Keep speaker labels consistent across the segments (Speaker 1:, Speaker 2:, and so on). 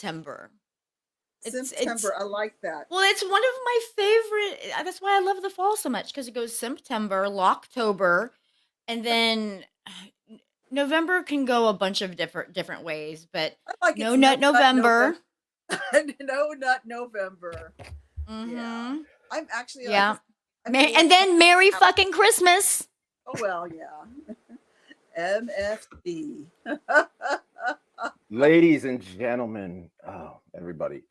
Speaker 1: September. It's
Speaker 2: September, I like that.
Speaker 1: well, it's one of my favorite. That's why I love the fall so much because it goes September, Locktober, and then November can go a bunch of different ways. But
Speaker 2: I like
Speaker 1: No
Speaker 2: it's
Speaker 1: Nut
Speaker 2: No Nut
Speaker 1: November.
Speaker 2: November. No Nut November. Yeah.
Speaker 1: Mm-hmm.
Speaker 2: I'm actually like
Speaker 1: Yeah.
Speaker 2: I feel like
Speaker 1: And then Merry fucking Christmas.
Speaker 2: oh well, yeah. MFC.
Speaker 3: Ladies and gentlemen, oh, everybody,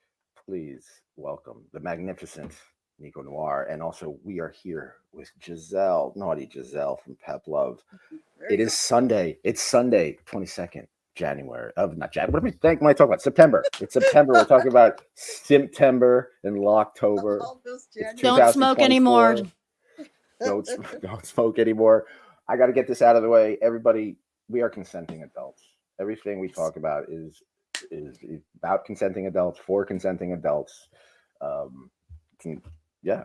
Speaker 3: please welcome the magnificent Nicco Noire. And also, we are here with naughty Giselle from Pep Love.
Speaker 2: Very
Speaker 3: It is
Speaker 2: nice.
Speaker 3: Sunday. It's Sunday, 22nd January. Not January. What am I talking about? September. It's September. We're talking about September and Locktober.
Speaker 2: Almost
Speaker 3: It's
Speaker 2: January.
Speaker 1: Don't smoke anymore.
Speaker 3: Don't smoke anymore. I got to get this out of the way. Everybody, we are consenting adults. Everything we talk about is about consenting adults, for consenting adults. Yeah,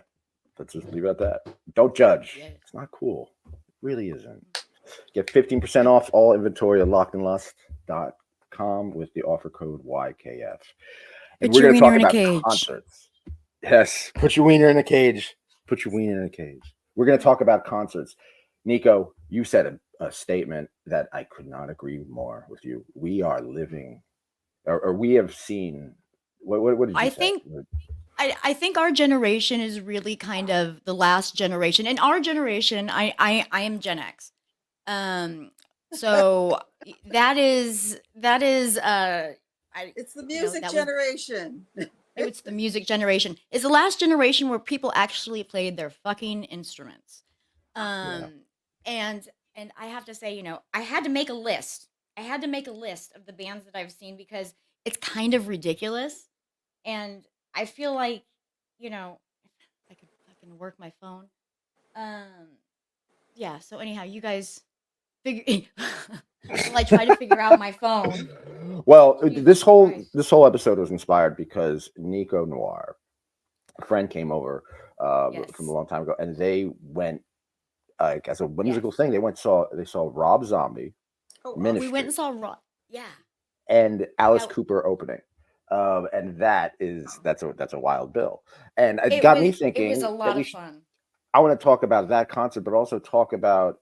Speaker 3: let's just leave it at that. Don't judge. It's not cool. It really isn't. Get 15% off all inventory at lockandlust.com with the offer code YKF. And
Speaker 1: Put
Speaker 3: we're
Speaker 1: your
Speaker 3: going to
Speaker 1: wiener
Speaker 3: talk
Speaker 1: in a
Speaker 3: about
Speaker 1: cage.
Speaker 3: concerts. Yes, put your wiener in a cage. Put your wiener in a cage. We're going to talk about concerts. Nicco, you said a statement that I could not agree more with you. We are living, or we have seen. What did you say?
Speaker 1: I think our generation is really kind of the last generation. In our generation, I am Gen X. So that is
Speaker 2: it's the music generation.
Speaker 1: It's the music generation. It's the last generation where people actually played their fucking instruments. And I have to say, I had to make a list. I had to make a list of the bands that I've seen because it's kind of ridiculous. And I feel like, if I could fucking work my phone. Yeah, so anyhow, you guys figure while I try to figure out my phone.
Speaker 3: Well, this whole episode was inspired because Nicco Noire, a friend, came over from a long time ago, and they went as a whimsical thing. They saw Rob Zombie, Ministry.
Speaker 1: We went and saw Rob,
Speaker 3: and Alice Cooper opening. And that's a wild bill, and it got me thinking.
Speaker 1: It was a lot of fun.
Speaker 3: I want to talk about that concert, but also talk about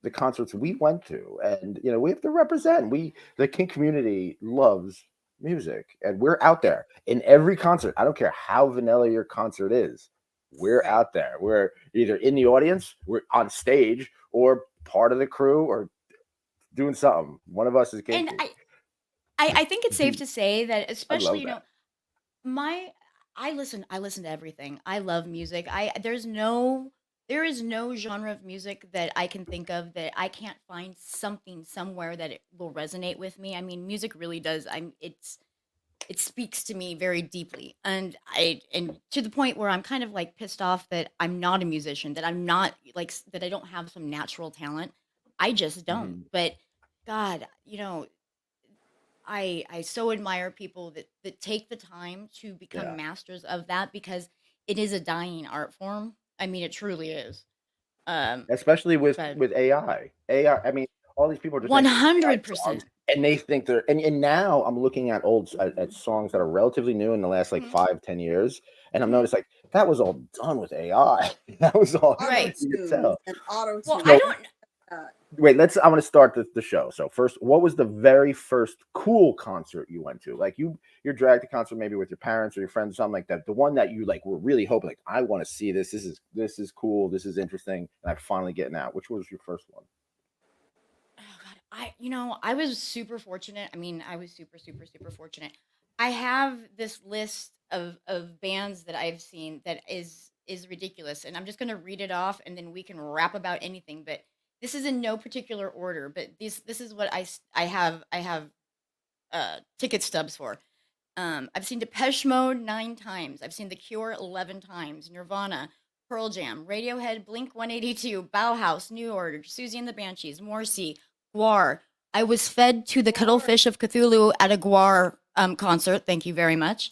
Speaker 3: the concerts we went to, and we have to represent. The Kink community loves music, and we're out there in every concert. I don't care how vanilla your concert is. We're out there. We're either in the audience, we're on stage, or part of the crew, or doing something. One of us is Kinky.
Speaker 1: And I think it's safe to say that, especially I listen to everything. I love music. There is no genre of music that I can think of that I can't find something somewhere that it will resonate with me. I mean, music really does. It speaks to me very deeply, and to the point where I'm kind of like pissed off that I'm not a musician, that I'm not that I don't have some natural talent. I just don't. But God, I so admire people that take the time to become masters of that, because it is a dying art form. I mean, it truly is.
Speaker 3: Especially with AI. I mean, all these people are just
Speaker 1: 100%.
Speaker 3: And they think they're and now I'm looking at at songs that are relatively new in the last 5-10 years, and I'm noticing that was all done with AI. That was all
Speaker 1: right.
Speaker 2: And auto-tune.
Speaker 1: Well, I don't.
Speaker 3: Wait, I want to start the show. So first, what was the very first cool concert you went to? Like you're dragged to concert maybe with your parents or your friends, something like that. The one that you were really hoping, I want to see this. This is cool. This is interesting, and I'm finally getting out. Which was your first one?
Speaker 1: Oh God, I was super fortunate. I mean, I was super, super, super fortunate. I have this list of bands that I've seen that is ridiculous, and I'm just gonna read it off, and then we can rap about anything. But this is in no particular order, but this is what I have ticket stubs for. I've seen Depeche Mode 9 times. I've seen The Cure 11 times. Nirvana, Pearl Jam, Radiohead, Blink 182, Bauhaus, New Order, Susie and the Banshees, Morrissey, Gwar. I was fed to the cuttlefish of Cthulhu at a Gwar concert. Thank you very much.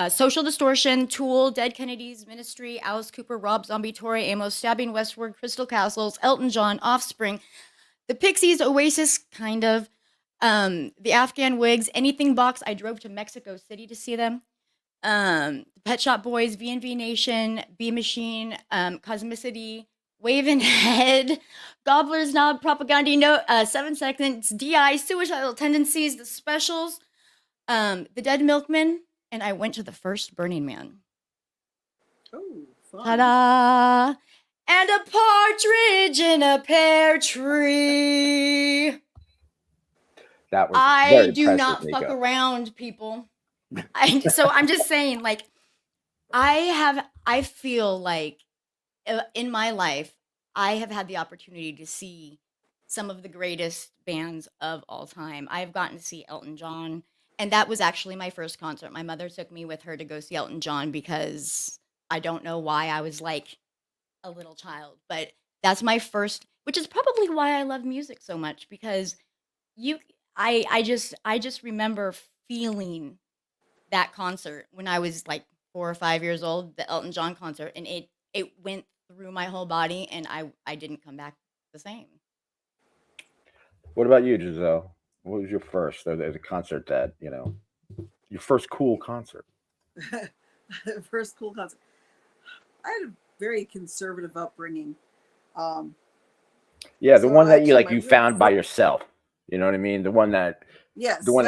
Speaker 1: Social Distortion, Tool, Dead Kennedys, Ministry, Alice Cooper, Rob Zombie, Tori Amos, Stabbing Westward, Crystal Castles, Elton John, Offspring, The Pixies, Oasis, kind of, The Afghan Wigs, Anything Box. I drove to Mexico City to see them. Pet Shop Boys, V&V Nation, B Machine, Cosmicity, Waving Head, Gobbler's Knob, Propaganda Note, 7 Seconds, DI, Suicidal Tendencies, The Specials, The Dead Milkman, and I went to the first Burning Man.
Speaker 2: Oh, fun.
Speaker 1: Ta-da! And a partridge in a pear tree.
Speaker 3: That was
Speaker 1: I
Speaker 3: very
Speaker 1: do
Speaker 3: impressive,
Speaker 1: not fuck
Speaker 3: Nicco.
Speaker 1: around, people. So I'm just saying, like, I feel like in my life, I have had the opportunity to see some of the greatest bands of all time. I've gotten to see Elton John, and that was actually my first concert. My mother took me with her to go see Elton John because I don't know why I was like a little child, but that's my first, which is probably why I love music so much because you I just remember feeling that concert when I was like 4 or 5 years old, the Elton John concert, and it went through my whole body, and I didn't come back the same.
Speaker 3: What about you, Giselle? What was your first, or the concert that, your first cool concert?
Speaker 2: First cool concert. I had a very conservative upbringing.
Speaker 3: Yeah, the
Speaker 2: So
Speaker 3: one that you
Speaker 2: actually,
Speaker 3: like
Speaker 2: my
Speaker 3: you
Speaker 2: real
Speaker 3: found by
Speaker 2: first,
Speaker 3: yourself. You know what I mean? The one that
Speaker 2: yes,
Speaker 3: you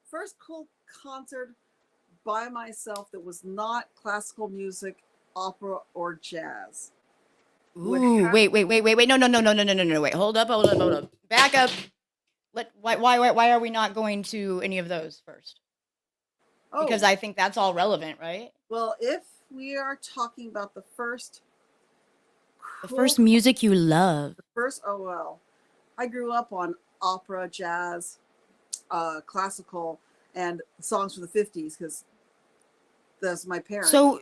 Speaker 2: first cool concert by myself that was not classical music, opera, or jazz.
Speaker 1: Ooh, wait, no, wait, hold up, back up. Why are we not going to any of those first? Because
Speaker 2: Oh,
Speaker 1: I think that's all relevant, right?
Speaker 2: well, if we are talking about the first
Speaker 1: The
Speaker 2: cool
Speaker 1: first music you love.
Speaker 2: oh well, I grew up on opera, jazz, classical, and songs from the 50s because that's my parents.
Speaker 1: So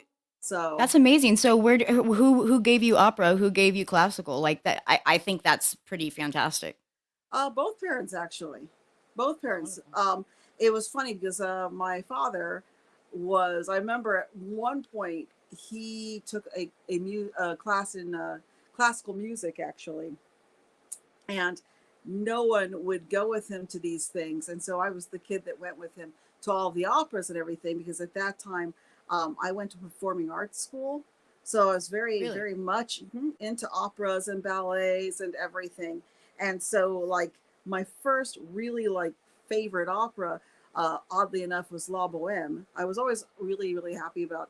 Speaker 1: that's amazing. So who gave you opera? Who gave you classical? Like that, I think that's pretty fantastic.
Speaker 2: Both parents, actually. Both parents.
Speaker 1: Wonderful.
Speaker 2: It was funny because my father was, I remember at one point he took a class in classical music, actually. And no one would go with him to these things. And so I was the kid that went with him to all the operas and everything, because at that time I went to performing arts school. So I was very,
Speaker 1: Really?
Speaker 2: very much into operas and ballets and everything. And so, like, my first really like favorite opera, oddly enough, was La Boheme. I was always really, really happy about,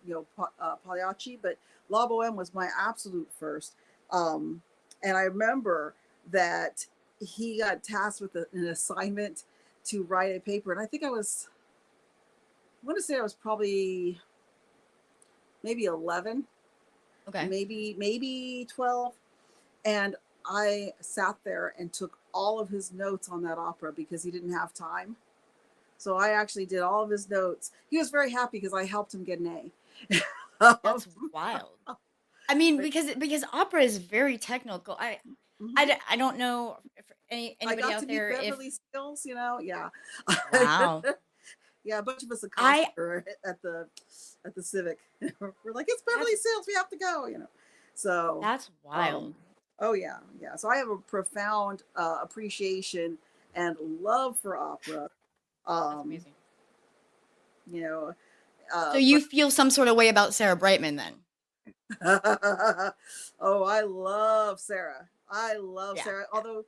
Speaker 2: Pagliacci, but La Boheme was my absolute first. And I remember that he got tasked with an assignment to write a paper. And I think I want to say I was probably maybe 11,
Speaker 1: Okay.
Speaker 2: maybe 12. And I sat there and took all of his notes on that opera because he didn't have time. So I actually did all of his notes. He was very happy because I helped him get an
Speaker 1: A. That's wild. I mean, because opera is very technical. I don't know if anybody out there if
Speaker 2: Beverly Skills, yeah.
Speaker 1: Wow.
Speaker 2: Yeah, a bunch of us accosted her at the Civic. We're like, it's Beverly Skills, we have to go, So
Speaker 1: that's wild.
Speaker 2: Oh yeah. So I have a profound appreciation and love for opera.
Speaker 1: That's amazing. So you feel some sort of way about Sarah Brightman then?
Speaker 2: Oh, I love Sarah. Sarah. Although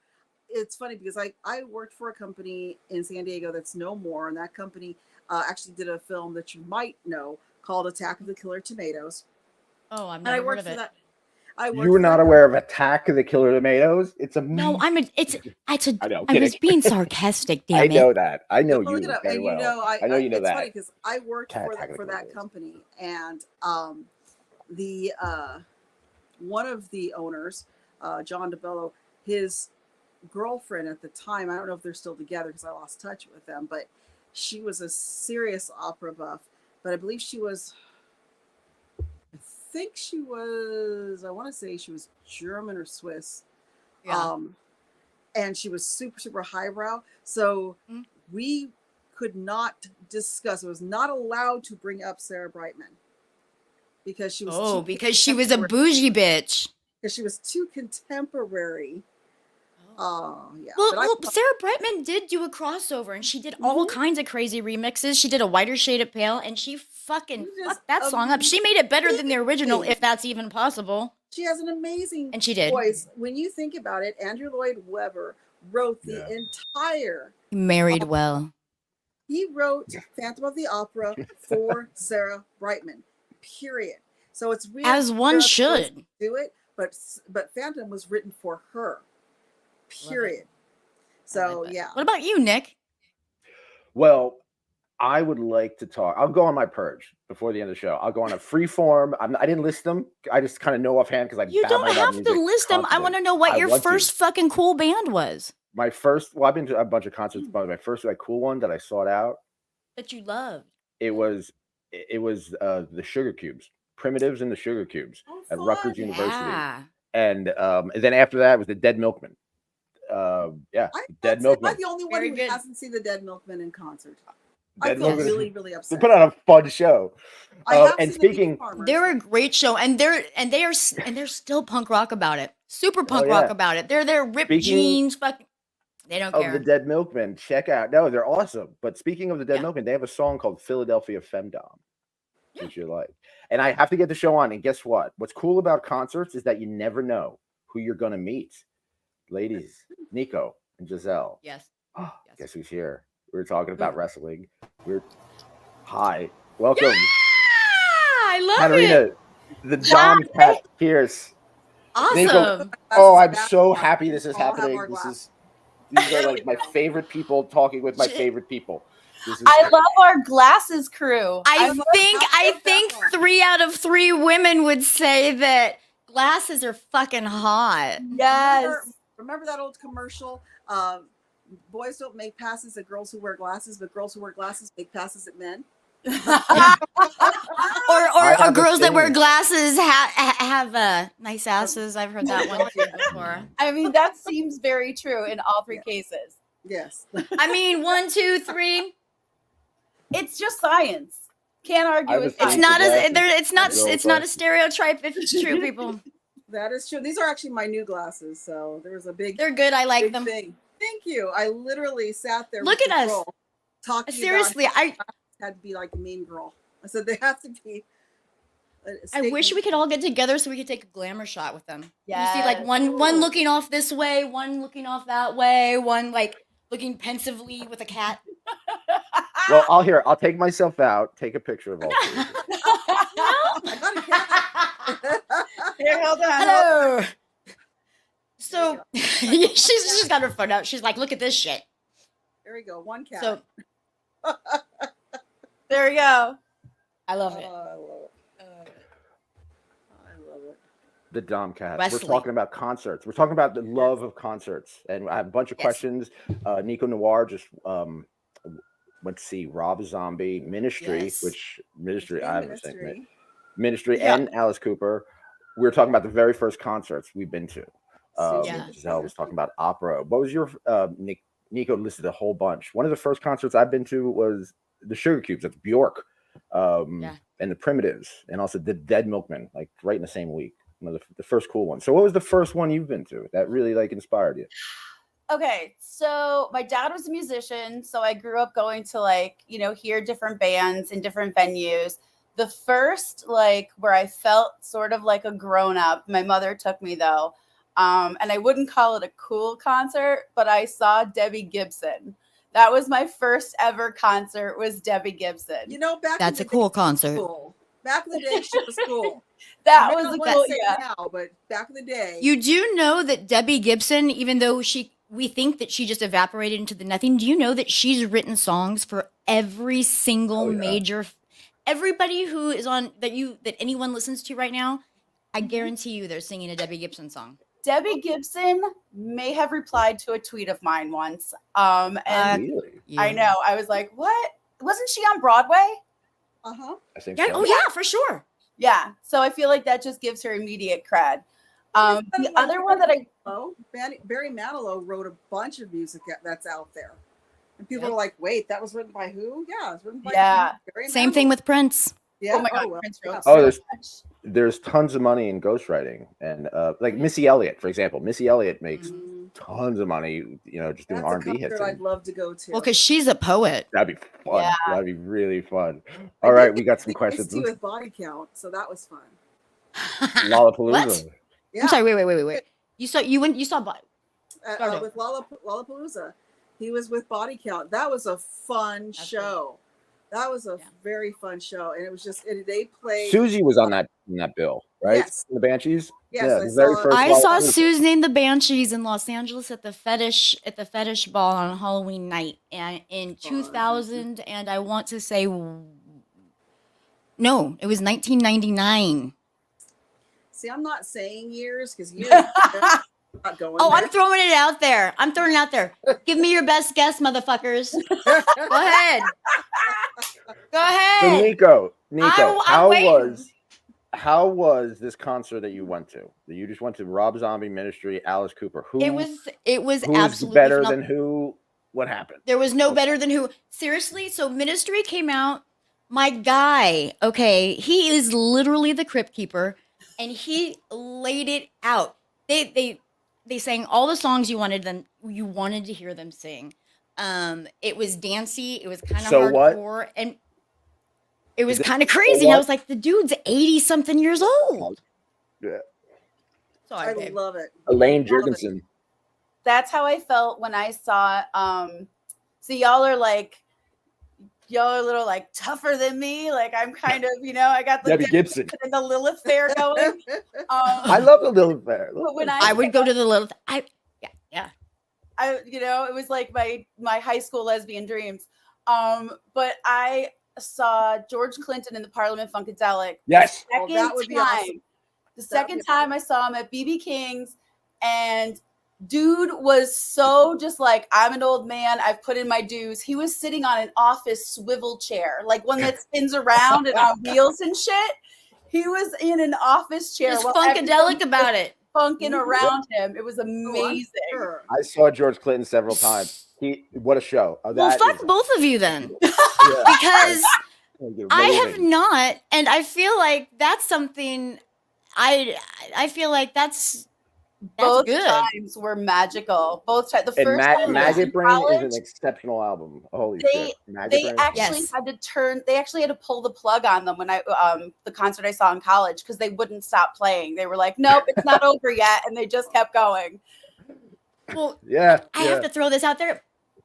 Speaker 2: it's funny because I worked for a company in San Diego that's no more, and that company actually did a film that you might know called Attack of the Killer Tomatoes.
Speaker 1: Oh, I've never heard of it.
Speaker 3: You were not aware of Attack of the Killer Tomatoes? It's a
Speaker 1: no. I
Speaker 3: know.
Speaker 1: I was being sarcastic. Damn it!
Speaker 3: I know that. I know you very
Speaker 2: and
Speaker 3: well. I know you know
Speaker 2: it's
Speaker 3: that.
Speaker 2: It's funny because I worked for that company, and the one of the owners, John DeBello, his girlfriend at the time, I don't know if they're still together because I lost touch with them, but she was a serious opera buff. But I believe she was. I want to say she was German or Swiss.
Speaker 1: Yeah.
Speaker 2: And she was super, super highbrow. So we could not discuss, it was not allowed to bring up Sarah Brightman because she was
Speaker 1: because she was a bougie bitch.
Speaker 2: Because she was too contemporary. Oh yeah.
Speaker 1: Well,
Speaker 2: But
Speaker 1: well, Sarah Brightman did do a crossover, and she did all kinds of crazy remixes. She did a whiter shade of pale, and she fucking
Speaker 2: She's just
Speaker 1: fucked that song up. She made it better than the original,
Speaker 2: amazing.
Speaker 1: if that's even possible.
Speaker 2: She has an amazing
Speaker 1: And she did.
Speaker 2: voice. When you think about it, Andrew Lloyd Webber wrote the entire.
Speaker 1: He married well.
Speaker 2: He wrote Phantom of the Opera for Sarah Brightman. Period. So it's weird.
Speaker 1: As one
Speaker 2: Sarah's voice
Speaker 1: should.
Speaker 2: to do it, but Phantom was written for her. Period. So yeah.
Speaker 1: What about you, Nick?
Speaker 3: Well, I would like to talk. I'll go on my purge before the end of the show. I'll go on a free form. I didn't list them. I just kind of know offhand because I.
Speaker 1: You don't have to list them. I want to know what your first fucking cool band was.
Speaker 3: My first. Well, I've been to a bunch of concerts, but my first like cool one that I sought out.
Speaker 1: That you loved.
Speaker 3: It was the Sugar Cubes, Primitives and the Sugar Cubes at Rutgers University, and then after that was the Dead Milkmen. Dead Milkmen.
Speaker 2: I'm the only one who hasn't seen the Dead Milkmen in concert. I
Speaker 3: Dead
Speaker 2: feel
Speaker 3: Milkmen.
Speaker 2: really, really upset.
Speaker 3: They put on a fun show. And speaking,
Speaker 1: they're a great show, and they're still punk rock about it. Super punk rock about it. They're ripped jeans, fucking. They don't care.
Speaker 3: Of the Dead Milkmen, check out. No, they're awesome. But speaking of the Dead Milkmen, they have a song called Philadelphia Femdom, which you like. And I have to get the show on. And guess what? What's cool about concerts is that you never know who you're gonna meet. Ladies, Nicco and Giselle.
Speaker 1: Yes.
Speaker 3: Guess who's here? We were talking about wrestling. Hi. Welcome.
Speaker 1: Yeah! I love
Speaker 3: Katarina, the Domme Kat Pierce.
Speaker 1: Awesome.
Speaker 3: Nicco, I'm so happy this is happening. These are like my favorite people talking with my favorite people.
Speaker 4: I love our glasses crew.
Speaker 1: I think 3 out of 3 women would say that glasses are fucking hot.
Speaker 4: Yes.
Speaker 2: Remember that old commercial? Boys don't make passes at girls who wear glasses, but girls who wear glasses make passes at men.
Speaker 1: or girls that wear glasses have nice asses. I've heard that one too before.
Speaker 4: I mean, that seems very true in all 3 cases.
Speaker 2: Yes.
Speaker 1: I mean, 1, 2, 3.
Speaker 4: It's just science. Can't argue with
Speaker 1: it's
Speaker 4: science.
Speaker 1: It's not a stereotype if it's true, people.
Speaker 2: That is true. These are actually my new glasses, so there was a big.
Speaker 1: They're good. I like them.
Speaker 2: Thing. Thank you. I literally sat there.
Speaker 1: Look at us.
Speaker 2: Talking.
Speaker 1: Seriously,
Speaker 2: I had to be like a mean girl. I said they have to be.
Speaker 1: I wish we could all get together so we could take a glamour shot with them.
Speaker 4: Yeah.
Speaker 1: You see, like one looking off this way, one looking off that way, one like looking pensively with a cat.
Speaker 3: Well, I'll take myself out, take a picture of all.
Speaker 2: I got a cat.
Speaker 4: Here, hold on.
Speaker 1: Hello. So she's got her phone out. She's like, look at this shit.
Speaker 2: There we go. One cat.
Speaker 1: So
Speaker 4: there we go.
Speaker 1: I love it.
Speaker 2: I love it. I love it.
Speaker 3: The Domme Kat.
Speaker 1: Wrestling.
Speaker 3: We're talking about concerts. We're talking about the love of concerts. And I have a bunch of questions. Nicco Noire just let's see, Rob Zombie, Ministry, I haven't seen Ministry and Alice Cooper. We were talking about the very first concerts we've been to. Giselle was talking about opera. What was your Nicco listed a whole bunch. One of the first concerts I've been to was the Sugar Cubes. That's Bjork, and the Primitives, and also the Dead Milkmen, like right in the same week. One of the first cool ones. So what was the first one you've been to that really like inspired you?
Speaker 4: Okay, so my dad was a musician, so I grew up going to hear different bands in different venues. The first where I felt sort of like a grown up, my mother took me though. And I wouldn't call it a cool concert, but I saw Debbie Gibson. That was my first ever concert, was Debbie Gibson.
Speaker 2: You know,
Speaker 1: that's a cool concert.
Speaker 2: Cool. Back in the day, she was cool.
Speaker 4: That was a cool,
Speaker 2: now, but back in the day.
Speaker 1: You do know that Debbie Gibson, even though we think that she just evaporated into the nothing, do you know that she's written songs for every single major, everybody who is on that anyone listens to right now? I guarantee you they're singing a Debbie Gibson song.
Speaker 4: Debbie Gibson may have replied to a tweet of mine once. And
Speaker 3: really?
Speaker 4: I know. I was like, what? Wasn't she on Broadway?
Speaker 2: Uh-huh.
Speaker 3: I think
Speaker 1: so. Oh, yeah, for sure.
Speaker 4: Yeah. So I feel like that just gives her immediate cred. The other one that
Speaker 2: Barry Manilow wrote a bunch of music that's out there. And people are like, wait, that was written by who? Yeah, it was written by Barry
Speaker 1: Same
Speaker 2: Manilow.
Speaker 1: thing with Prince.
Speaker 2: Yeah.
Speaker 4: Oh my God, Prince wrote so much.
Speaker 3: There's tons of money in ghostwriting, and like Missy Elliott, for example. Missy Elliott makes tons of money, just doing
Speaker 2: That's a
Speaker 3: R&B hits.
Speaker 2: concert I'd love to go to.
Speaker 1: Well, because she's a poet.
Speaker 3: That'd be fun.
Speaker 4: Yeah.
Speaker 3: That'd be really fun.
Speaker 2: I
Speaker 3: All
Speaker 2: did
Speaker 3: right, we
Speaker 2: get
Speaker 3: got some
Speaker 2: to
Speaker 3: questions.
Speaker 2: see with Body Count, so that was fun.
Speaker 3: Lollapalooza.
Speaker 1: What?
Speaker 2: Yeah.
Speaker 1: I'm sorry. Wait. You saw Start over.
Speaker 2: With Lollapalooza. He was with Body Count. That was a fun
Speaker 1: That's
Speaker 2: show. That was a
Speaker 1: Yeah.
Speaker 2: very fun show, and it was just they played.
Speaker 3: Susie was on that bill, right?
Speaker 2: Yes.
Speaker 3: The Banshees.
Speaker 2: Yes,
Speaker 3: yeah,
Speaker 2: I
Speaker 3: the very
Speaker 2: saw-
Speaker 3: first.
Speaker 1: I saw
Speaker 3: Lollapalooza.
Speaker 1: Susie and the Banshees in Los Angeles at the fetish ball on Halloween night, and in 2000, and I want to say, no, it was 1999.
Speaker 2: See, I'm not saying years because years are not going.
Speaker 1: Oh,
Speaker 2: there.
Speaker 1: I'm throwing it out there. Give me your best guess, motherfuckers. Go ahead. Go
Speaker 3: So
Speaker 1: ahead.
Speaker 3: Nico,
Speaker 1: I'm waiting.
Speaker 3: how was this concert that you went to? You just went to Rob Zombie, Ministry, Alice Cooper.
Speaker 1: It was
Speaker 3: who was
Speaker 1: absolutely
Speaker 3: better
Speaker 1: phenomenal.
Speaker 3: than who? What happened?
Speaker 1: There was no better than who. Seriously, so Ministry came out. My guy, okay, he is literally the crypt keeper, and he laid it out. They sang all the songs you wanted to hear them sing. It was dancey. It was kind of
Speaker 3: So what?
Speaker 1: hardcore, and it was
Speaker 3: Is it-
Speaker 1: kind of crazy.
Speaker 3: what?
Speaker 1: I was like, the dude's 80-something years old.
Speaker 3: Yeah.
Speaker 1: Sorry,
Speaker 2: I
Speaker 1: babe.
Speaker 2: love it.
Speaker 3: Elaine
Speaker 2: Love it.
Speaker 3: Jurgensen.
Speaker 4: That's how I felt when I saw so y'all are a little like tougher than me. Like I'm kind of, I got the
Speaker 3: Debbie Gibson.
Speaker 4: and the Lilith fair going.
Speaker 3: I love the Lilith Fair.
Speaker 4: But when
Speaker 1: I would go to the little. Yeah.
Speaker 4: it was like my high school lesbian dreams. But I saw George Clinton in the Parliament Funkadelic.
Speaker 3: Yes.
Speaker 2: Oh, that would be awesome.
Speaker 4: The
Speaker 2: That
Speaker 4: second
Speaker 2: would be
Speaker 4: time I saw him at BB King's, and dude was so just like, I'm an old man, I've put in my dues. He was sitting on an office swivel chair, like one that spins around and on wheels and shit. He was in an office chair.
Speaker 1: Just
Speaker 4: while
Speaker 1: funkadelic
Speaker 4: everyone
Speaker 1: about it.
Speaker 4: was funking around him. It was
Speaker 2: Oh, I'm
Speaker 4: amazing.
Speaker 2: sure.
Speaker 3: I saw George Clinton several times. What a show.
Speaker 1: Well,
Speaker 3: That
Speaker 1: fuck
Speaker 3: is-
Speaker 1: both of you then,
Speaker 3: yeah.
Speaker 1: because I have
Speaker 3: Amazing.
Speaker 1: not, and I feel like that's something. I feel like that's
Speaker 4: Both
Speaker 1: good.
Speaker 4: times were magical. Both times. The
Speaker 3: And
Speaker 4: first time I was
Speaker 3: Maggot
Speaker 4: in
Speaker 3: Brain is
Speaker 4: college,
Speaker 3: an exceptional album. Holy
Speaker 4: They-
Speaker 3: shit. Maggot
Speaker 4: they
Speaker 3: Brain.
Speaker 4: actually
Speaker 1: Yes.
Speaker 4: had to turn. They actually had to pull the plug on them when the concert I saw in college, because they wouldn't stop playing. They were like, "Nope, it's not over yet," and they just kept going.
Speaker 1: Well,
Speaker 3: Yeah.
Speaker 1: I have to throw this out there.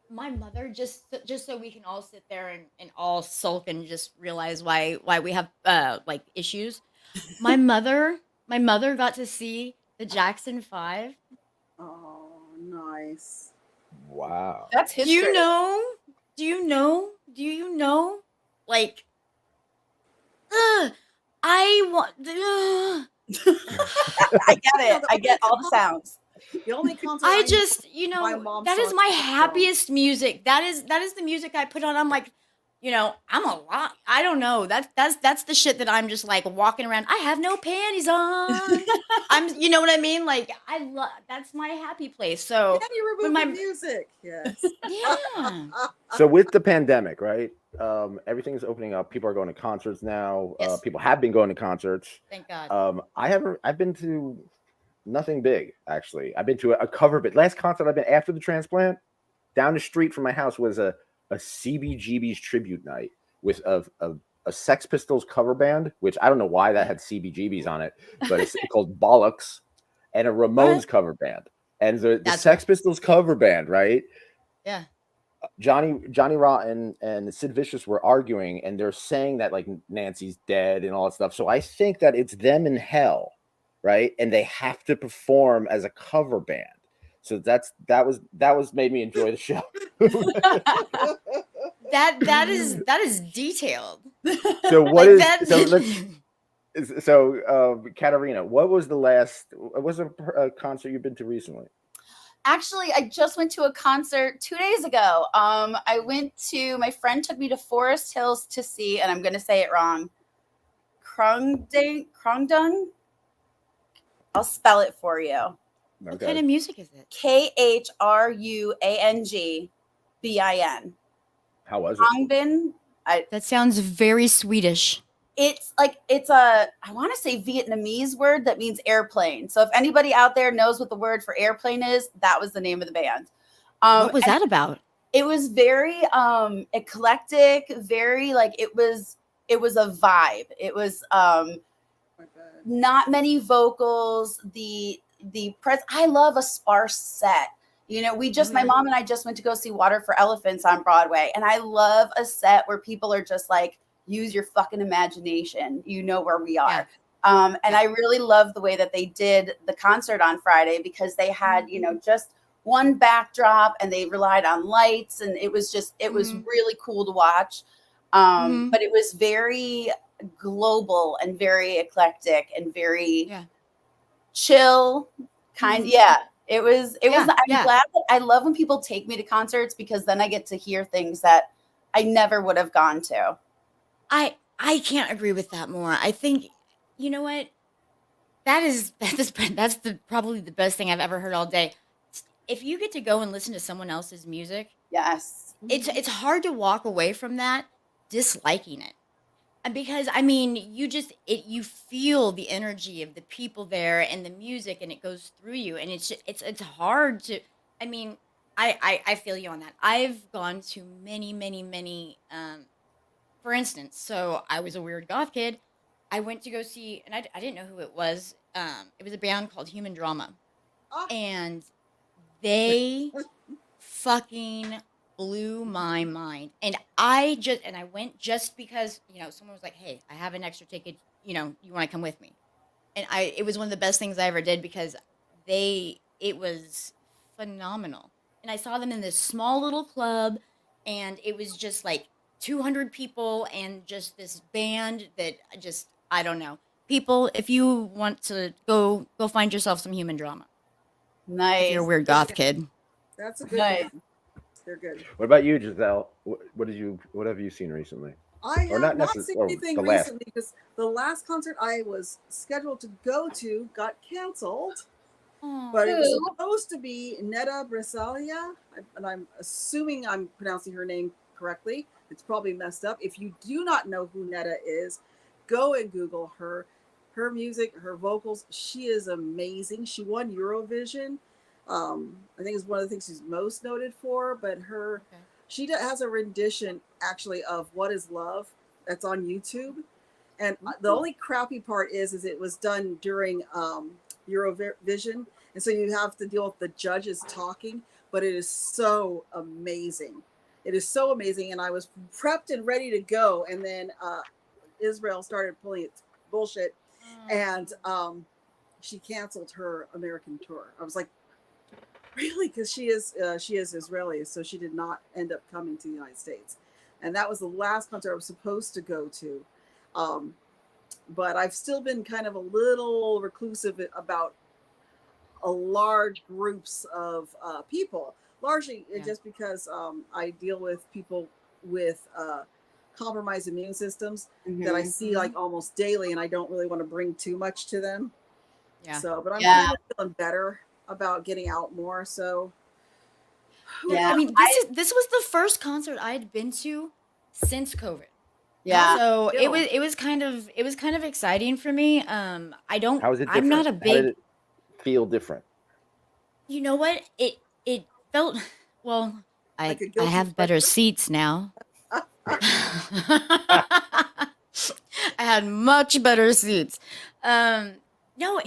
Speaker 1: My mother, just so we can all sit there and all sulk and just realize why we have like issues. My mother got to see the Jackson 5.
Speaker 2: Oh, nice.
Speaker 3: Wow.
Speaker 4: That's
Speaker 1: Do
Speaker 4: history.
Speaker 1: you know? Do you know? Like, I want.
Speaker 4: I get it. I get all the sounds.
Speaker 2: The only concert
Speaker 1: I
Speaker 2: know
Speaker 1: just,
Speaker 2: my mom
Speaker 1: that
Speaker 2: saw
Speaker 1: is my
Speaker 2: Nicco Noire.
Speaker 1: happiest music. That is the music I put on. I'm like, I'm a lot. I don't know. That's the shit that I'm just like walking around. I have no panties on. You know what I mean? Like that's my happy place. So
Speaker 2: Yeah, you
Speaker 1: when
Speaker 2: remove
Speaker 1: my-
Speaker 2: the music. Yes.
Speaker 1: yeah.
Speaker 3: So with the pandemic, right? Everything's opening up. People are going to concerts now.
Speaker 1: Yes.
Speaker 3: People have been going to concerts.
Speaker 1: Thank God.
Speaker 3: I've been to nothing big, actually. I've been to a cover band. Last concert I've been after the transplant, down the street from my house was a CBGB's tribute night with a Sex Pistols cover band, which I don't know why that had CBGB's on it, but it's called Bollocks, and a Ramones cover band. And the
Speaker 1: That's
Speaker 3: Sex Pistols cover band, right?
Speaker 1: Yeah.
Speaker 3: Johnny Rotten and Sid Vicious were arguing, and they're saying that like Nancy's dead and all that stuff. So I think that it's them in hell, right? And they have to perform as a cover band. So that was made me enjoy the show.
Speaker 1: That is detailed.
Speaker 3: So
Speaker 1: Like that.
Speaker 3: so Katarina, what was a concert you've been to recently?
Speaker 4: Actually, I just went to a concert 2 days ago. My friend took me to Forest Hills to see, and I'm going to say it wrong, Krongdung? I'll spell it for you.
Speaker 1: What kind of music is it?
Speaker 4: KHRUANGBIN.
Speaker 3: How was it?
Speaker 4: Krongbin.
Speaker 1: That sounds very Swedish.
Speaker 4: it's like it's a I want to say Vietnamese word that means airplane. So if anybody out there knows what the word for airplane is, that was the name of the band.
Speaker 1: What was
Speaker 4: And
Speaker 1: that about?
Speaker 4: it was very eclectic, very like it was a vibe. It was
Speaker 2: My bad.
Speaker 4: not many vocals. The press. I love a sparse set. You know, my mom and I just went to go see Water for Elephants on Broadway, and I love a set where people are just like, use your fucking imagination. You know where we are. And I really love the way that they did the concert on Friday, because they had, you know, just one backdrop and they relied on lights, and it was really cool to watch. But it was very global and very eclectic and very chill kind. It was I'm glad that I love when people take me to concerts, because then I get to hear things that I never would have gone to.
Speaker 1: I can't agree with that more. I think, you know what? That's probably the best thing I've ever heard all day. If you get to go and listen to someone else's music,
Speaker 4: Yes.
Speaker 1: it's hard to walk away from that disliking it. And because I mean, you feel the energy of the people there and the music, and it goes through you, and it's hard to. I mean, I feel you on that. I've gone to many. For instance, so I was a weird goth kid. I went to go see, and I didn't know who it was. It was a band called Human Drama,
Speaker 2: Ah,
Speaker 1: and they fucking blew my mind. And I went just because, someone was like, "Hey, I have an extra ticket, you want to come with me?" And it was one of the best things I ever did, because it was phenomenal. And I saw them in this small little club, and it was just like 200 people and just this band that I don't know. People, if you want to go find yourself some Human Drama.
Speaker 4: Nice.
Speaker 1: If you're a weird goth kid.
Speaker 2: That's a good
Speaker 4: Nice.
Speaker 2: one. They're good.
Speaker 3: What about you, Giselle? What have you seen recently?
Speaker 2: I
Speaker 3: Or
Speaker 2: have
Speaker 3: not
Speaker 2: not seen
Speaker 3: necessarily
Speaker 2: anything
Speaker 3: the last.
Speaker 2: recently, because the last concert I was scheduled to go to got canceled. But it was
Speaker 4: Who?
Speaker 2: supposed to be Netta Brisalia, and I'm assuming I'm pronouncing her name correctly. It's probably messed up. If you do not know who Netta is, go and Google her. Her music, her vocals, she is amazing. She won Eurovision. I think it's one of the things she's most noted for. But she has a rendition actually of "What Is Love" that's on YouTube. And the only crappy part is it was done during Eurovision, and so you have to deal with the judges talking. But it is so amazing. It is so amazing, and I was prepped and ready to go, and then Israel started pulling its bullshit, and she canceled her American tour. I was like, really? Because she is Israeli, so she did not end up coming to the United States, and that was the last concert I was supposed to go to. But I've still been kind of a little reclusive about a large groups of people, largely just because I deal with people with compromised immune systems that I see like almost daily, and I don't really want to bring too much to them.
Speaker 1: Yeah.
Speaker 2: So, but I'm kind of feeling better about getting out more. So,
Speaker 4: Yeah.
Speaker 1: I mean, this was the first concert I had been to since COVID.
Speaker 4: Yeah.
Speaker 1: So it was kind of exciting for me.
Speaker 3: How was it
Speaker 1: I'm
Speaker 3: different?
Speaker 1: not a
Speaker 3: How did
Speaker 1: big.
Speaker 3: it feel different?
Speaker 1: You know what? It felt well.
Speaker 2: like a
Speaker 1: I
Speaker 2: guilty
Speaker 1: have better
Speaker 2: pleasure.
Speaker 1: seats now. I had much better seats. No,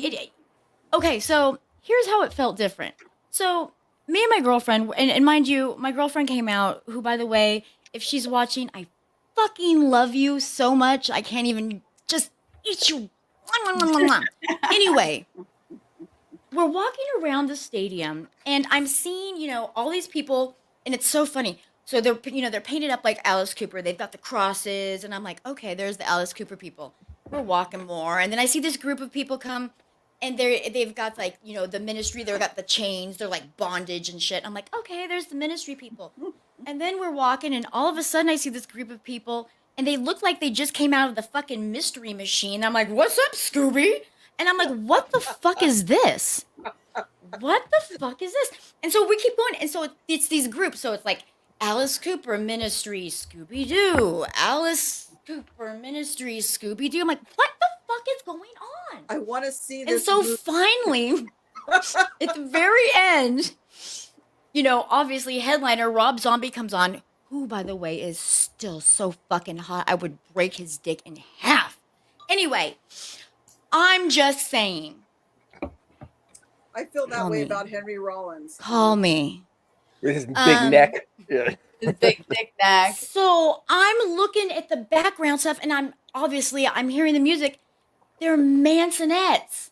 Speaker 1: okay. So here's how it felt different. So me and my girlfriend, and mind you, my girlfriend came out. Who, by the way, if she's watching, I fucking love you so much. I can't even just eat you. Anyway, we're walking around the stadium, and I'm seeing, all these people, and it's so funny. So they're painted up like Alice Cooper. They've got the crosses, and I'm like, okay, there's the Alice Cooper people. We're walking more, and then I see this group of people come, and they've got like, the ministry. They've got the chains. They're like bondage and shit. I'm like, okay, there's the ministry people. And then we're walking, and all of a sudden I see this group of people, and they look like they just came out of the fucking mystery machine. I'm like, what's up, Scooby? And I'm like, what the fuck is this? What the fuck is this? And so we keep going. And so it's these groups. So it's like Alice Cooper Ministry, Scooby Doo, Alice Cooper Ministries, Scooby Doo. I'm like, what the fuck is going on?
Speaker 2: I want to see
Speaker 1: And
Speaker 2: this.
Speaker 1: so
Speaker 2: movie.
Speaker 1: finally, at the very end, you know, obviously headliner Rob Zombie comes on, who, by the way, is still so fucking hot. I would break his dick in half. Anyway, I'm just saying.
Speaker 2: I feel that
Speaker 1: Call
Speaker 2: way
Speaker 1: me.
Speaker 2: about Henry Rollins.
Speaker 1: Call me.
Speaker 3: With his big neck. Yeah.
Speaker 4: His big dick neck.
Speaker 1: So I'm looking at the background stuff, and I'm hearing the music. They're Mansonettes.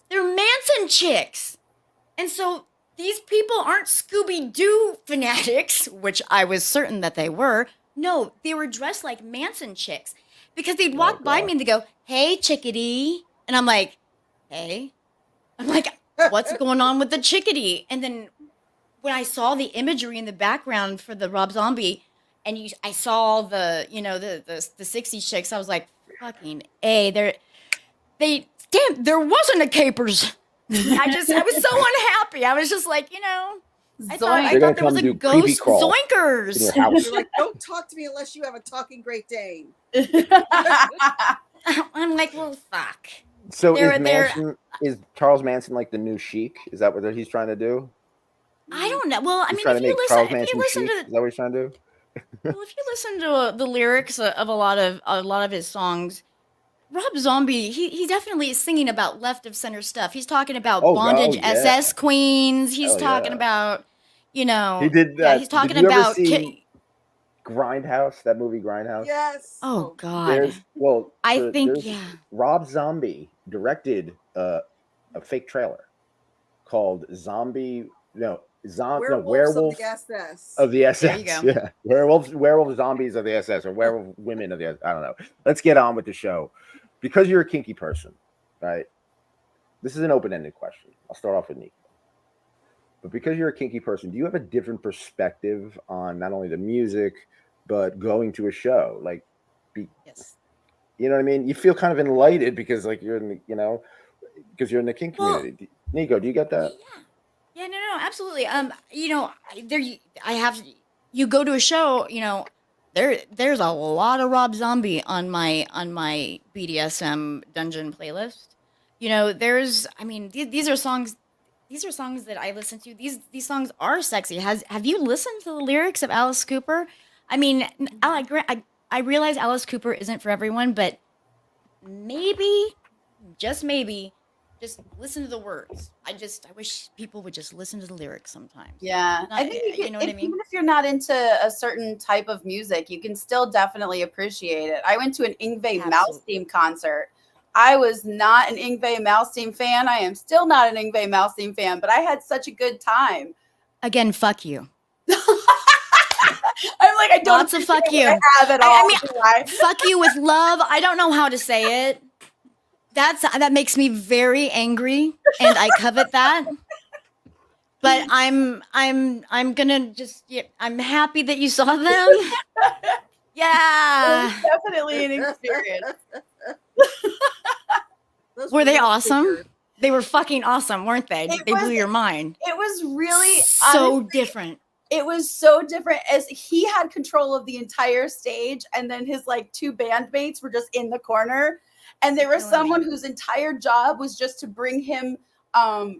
Speaker 1: They're Manson chicks. And so these people aren't Scooby-Doo fanatics, which I was certain that they were. No, they were dressed like Manson chicks. Because they'd walk by me and they'd go, hey, chickadee. And I'm like, hey. I'm like, what's going on with the chickadee? And then when I saw the imagery in the background for the Rob Zombie, and I saw the 60s chicks, I was like, fucking A. Damn, there wasn't a capers. I was so unhappy. I was just like, I thought there was a ghost zoinkers.
Speaker 3: In your house.
Speaker 2: You're like, don't talk to me unless you have a talking Great Dane.
Speaker 1: I'm like, well, fuck.
Speaker 3: So is Charles Manson like the new Chic? Is that what he's trying to do?
Speaker 1: I don't know. Well,
Speaker 3: He's
Speaker 1: I mean, if you listen
Speaker 3: Chic?
Speaker 1: to,
Speaker 3: Is that what he's trying to do?
Speaker 1: well, if you listen to the lyrics of a lot of his songs, Rob Zombie, he definitely is singing about left of center stuff. He's talking about bondage SS queens. He's talking about,
Speaker 3: He did that.
Speaker 1: Yeah, he's talking
Speaker 3: did you
Speaker 1: about
Speaker 3: ever see Grindhouse, that movie Grindhouse.
Speaker 2: Yes.
Speaker 1: Oh God.
Speaker 3: Rob Zombie directed a fake trailer called Werewolves
Speaker 2: of the SS.
Speaker 3: Of the SS.
Speaker 1: There you go.
Speaker 3: Yeah. Werewolf zombies of the SS, or werewolf women of the SS. I don't know. Let's get on with the show. Because you're a kinky person, right? This is an open-ended question. I'll start off with Nicco. But because you're a kinky person, do you have a different perspective on not only the music, but going to a show? Like,
Speaker 1: Yes.
Speaker 3: You know what I mean? You feel kind of enlightened because, like, you're in the, because you're in the kink community. Nicco, do you get that?
Speaker 1: Yeah, no, absolutely. You go to a show, there's a lot of Rob Zombie on my BDSM dungeon playlist. These are songs that I listen to. These songs are sexy. Have you listened to the lyrics of Alice Cooper? I mean, I realize Alice Cooper isn't for everyone, but maybe, just maybe, just listen to the words. I wish people would just listen to the lyrics sometimes.
Speaker 4: Yeah. I think you know what I mean? Even if you're not into a certain type of music, you can still definitely appreciate it. I went to an Yngwie Malmsteen concert. I was not an Yngwie Malmsteen fan. I am still not an Yngwie Malmsteen fan, but I had such a good time.
Speaker 1: Again, fuck you.
Speaker 4: I'm like, I don't
Speaker 1: lots of fuck you.
Speaker 4: I have it all.
Speaker 1: I mean, fuck you with love. I don't know how to say it. That makes me very angry, and I covet that. But I'm gonna just. Yeah, I'm happy that you saw them. Yeah,
Speaker 4: it was definitely an experience.
Speaker 1: Were they awesome? They were fucking awesome, weren't they? They blew your mind.
Speaker 4: It was really
Speaker 1: so different.
Speaker 4: It was so different, as he had control of the entire stage, and then his like two bandmates were just in the corner. And there was someone whose entire job was just to bring him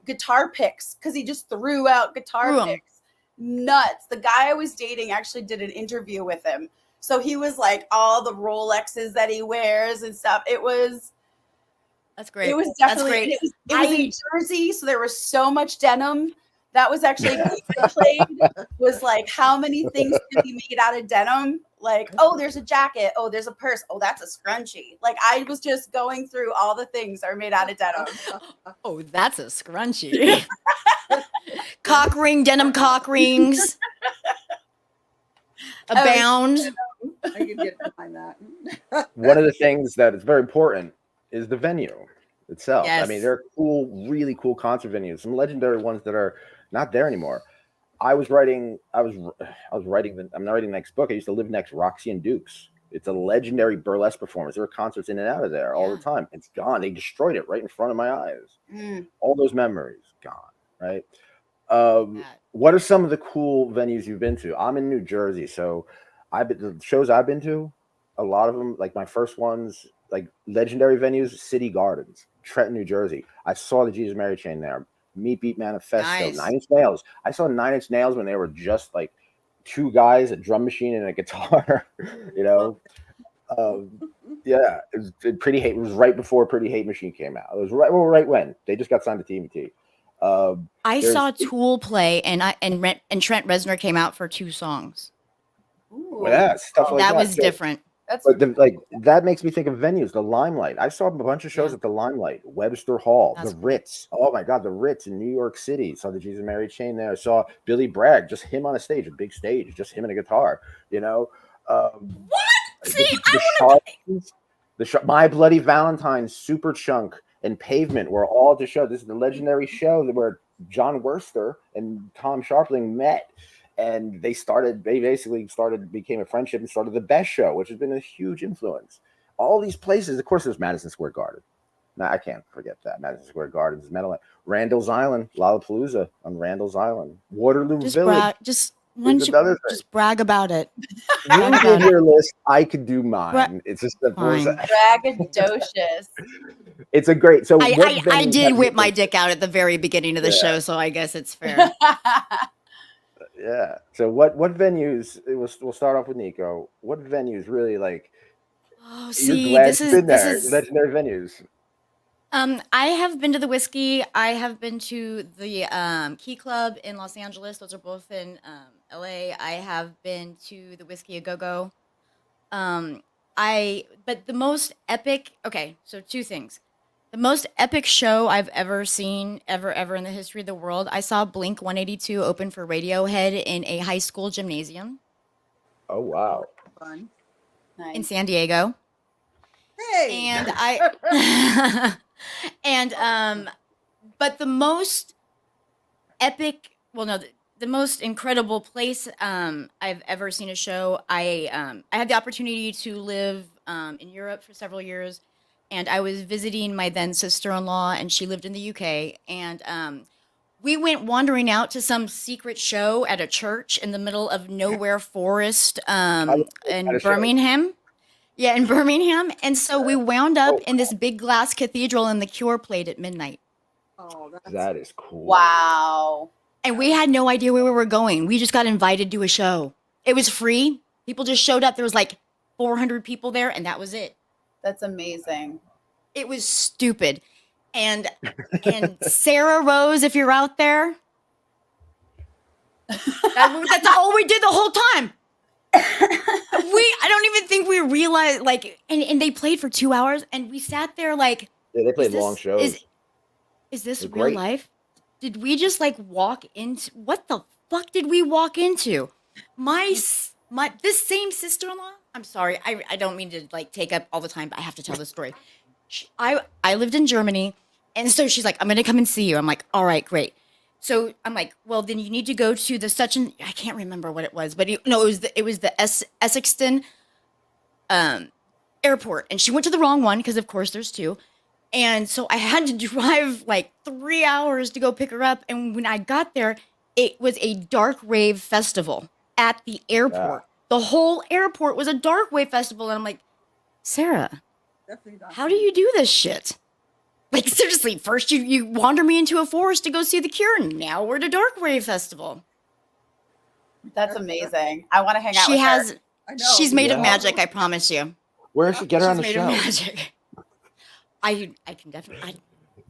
Speaker 4: guitar picks, because he just threw out guitar picks. Nuts. The guy I was dating actually did an interview with him. So he was like all the Rolexes that he wears and stuff. That's great. It was definitely, it was in Jersey, so there was so much denim. That was actually played, was like, how many things can be made out of denim? Like, oh, there's a jacket. Oh, there's a purse. Oh, that's a scrunchie. Like, I was just going through all the things that are made out of denim.
Speaker 1: Oh, that's a scrunchie. Cock ring, denim cock rings. Abound.
Speaker 2: I can get behind that.
Speaker 3: One of the things that is very important is the venue itself.
Speaker 1: Yes.
Speaker 3: I mean, there are cool, really cool concert venues, some legendary ones that are not there anymore. I'm writing the next book. I used to live next Roxy and Duke's. It's a legendary burlesque performance. There were concerts in and out of there all the time. It's gone. They destroyed it right in front of my eyes. All those memories gone, right? What are some of the cool venues you've been to? I'm in New Jersey, so the shows I've been to, a lot of them, like my first ones, like legendary venues, City Gardens, Trenton, New Jersey. I saw the Jesus Mary Chain there. Meat Beat Manifesto,
Speaker 1: Nice.
Speaker 3: 9 Inch Nails. I saw 9 Inch Nails when they were just like two guys, a drum machine and a guitar. you know, um, yeah, Pretty Hate. It was right before Pretty Hate Machine came out. It was right when they just got signed to TMT.
Speaker 1: I
Speaker 3: There's
Speaker 1: saw Tool play, and Trent Reznor came out for 2 songs.
Speaker 4: Ooh.
Speaker 3: yeah, stuff like
Speaker 1: That
Speaker 3: that.
Speaker 1: was
Speaker 3: So,
Speaker 1: different.
Speaker 4: That's
Speaker 3: but like that makes me think of venues. The Limelight. I saw a bunch of shows
Speaker 1: Yeah.
Speaker 3: at the Limelight, Webster Hall,
Speaker 1: That's
Speaker 3: the
Speaker 1: cool.
Speaker 3: Ritz. Oh my God, the Ritz in New York City. Saw the Jesus and Mary Chain there. I saw Billy Bragg, just him on a stage, a big stage, just him and a guitar. You know,
Speaker 1: What? See,
Speaker 3: the
Speaker 1: I want
Speaker 3: Sharks, My Bloody Valentine, Super Chunk, and Pavement were all at the show. This is the legendary show where John Worster and Tom Sharpling met. And they basically became a friendship and started the Best Show, which has been a huge influence. All these places, of course, there's Madison Square Garden. Now, I can't forget that. Madison Square Garden is metal. Randall's Island, Lollapalooza on Randall's Island. Waterloo
Speaker 1: just
Speaker 3: Village
Speaker 1: brag. Just
Speaker 3: is
Speaker 1: once you
Speaker 3: another thing.
Speaker 1: just brag about it.
Speaker 3: You
Speaker 1: Brag
Speaker 3: did
Speaker 1: about it.
Speaker 3: your list. I could do mine. It's just that
Speaker 1: Fine.
Speaker 4: braggadocious.
Speaker 3: it's a great. So what
Speaker 1: I
Speaker 3: venues
Speaker 1: did
Speaker 3: have
Speaker 1: whip
Speaker 3: you
Speaker 1: my
Speaker 3: been to?
Speaker 1: dick out at the very beginning of the
Speaker 3: Yeah.
Speaker 1: show, so I guess it's fair.
Speaker 3: Yeah. So what venues? We'll start off with Nicco. What venues really like?
Speaker 1: Oh,
Speaker 3: You're
Speaker 1: see,
Speaker 3: glad you've been
Speaker 1: this
Speaker 3: there.
Speaker 1: is
Speaker 3: Legendary venues.
Speaker 1: I have been to the Whiskey. I have been to the Key Club in Los Angeles. Those are both in LA. I have been to the Whiskey A Go Go. But the most epic. Okay, so 2 things. The most epic show I've ever seen, ever in the history of the world. I saw Blink 182 open for Radiohead in a high school gymnasium
Speaker 3: Oh wow.
Speaker 2: Fun.
Speaker 1: in
Speaker 4: Nice.
Speaker 1: San Diego.
Speaker 2: Hey.
Speaker 1: And but the most epic, well, no, the most incredible place I've ever seen a show. I had the opportunity to live in Europe for several years, and I was visiting my then sister-in-law, and she lived in the UK, and we went wandering out to some secret show at a church in the middle of nowhere forest
Speaker 3: At
Speaker 1: in
Speaker 3: a show.
Speaker 1: Birmingham. Yeah, in Birmingham. And so we wound up
Speaker 3: Oh,
Speaker 1: in this big glass cathedral, and The Cure played at midnight.
Speaker 2: Oh,
Speaker 3: that is cool.
Speaker 4: Wow.
Speaker 1: And we had no idea where we were going. We just got invited to a show. It was free. People just showed up. There was like 400 people there, and that was it.
Speaker 4: That's amazing.
Speaker 1: It was stupid. And Sarah Rose, if you're out there, that's all we did the whole time. I don't even think we realized, like, and they played for 2 hours, and we sat there like,
Speaker 3: Yeah, they
Speaker 1: is
Speaker 3: played
Speaker 1: this,
Speaker 3: long shows.
Speaker 1: is this
Speaker 3: They're
Speaker 1: real
Speaker 3: great.
Speaker 1: life? Did we just like walk into, what the fuck did we walk into? This same sister-in-law, I'm sorry, I don't mean to like take up all the time, but I have to tell this story. I lived in Germany, and so she's like, I'm gonna come and see you. I'm like, all right, great. So I'm like, well, then you need to go to the I can't remember what it was, but it was the Essexton airport, and she went to the wrong one because of course there's 2. And so I had to drive like 3 hours to go pick her up. And when I got there, it was a dark rave festival at the airport. The whole airport was a dark wave festival. And I'm like, Sarah,
Speaker 2: Definitely not.
Speaker 1: how do you do this shit? Like, seriously, first you wander me into a forest to go see The Cure, and now we're at a dark wave festival.
Speaker 4: That's amazing. I want to hang out
Speaker 1: She
Speaker 4: with
Speaker 1: has,
Speaker 4: her.
Speaker 2: I know.
Speaker 1: she's made of
Speaker 3: Yeah.
Speaker 1: magic, I promise you.
Speaker 3: Where should get her on
Speaker 1: She's
Speaker 3: the
Speaker 1: made of
Speaker 3: show?
Speaker 1: magic. I can definitely.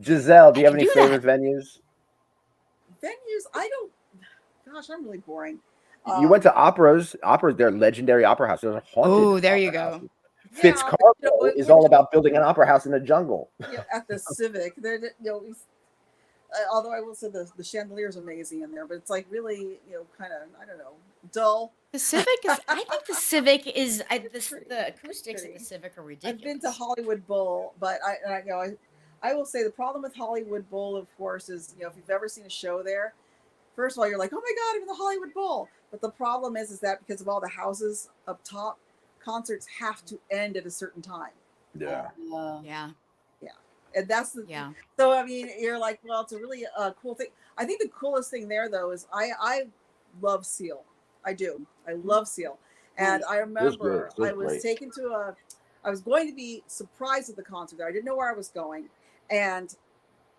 Speaker 3: Giselle, do you
Speaker 1: I
Speaker 3: have
Speaker 1: can
Speaker 3: any
Speaker 1: do
Speaker 3: favorite venues?
Speaker 2: Venues, I don't. Gosh, I'm really boring.
Speaker 3: You went to operas. They're legendary opera house. There's a haunted.
Speaker 1: Oh, there you
Speaker 3: opera
Speaker 1: go.
Speaker 3: house.
Speaker 2: Yeah,
Speaker 3: Fitzcarraldo
Speaker 2: but, you know,
Speaker 3: is all about building an opera house in the jungle.
Speaker 2: At the Civic. Although I will say the chandelier is amazing in there, but it's like really, kind of, I don't know, dull.
Speaker 1: The Civic is. I think the Civic is. The acoustics
Speaker 2: Pretty.
Speaker 1: at the Civic are ridiculous.
Speaker 2: I've been to Hollywood Bowl, but I will say the problem with Hollywood Bowl, of course, is if you've ever seen a show there, first of all, you're like, oh my God, I'm in the Hollywood Bowl. But the problem is that because of all the houses up top, concerts have to end at a certain time.
Speaker 3: Yeah.
Speaker 1: Yeah.
Speaker 2: And that's so I mean, you're like, well, it's a really cool thing. I think the coolest thing there though is I love Seal. I do. I love Seal. And I
Speaker 3: It was good.
Speaker 2: remember
Speaker 3: It was
Speaker 2: I was
Speaker 3: great.
Speaker 2: taken to I was going to be surprised at the concert there. I didn't know where I was going. And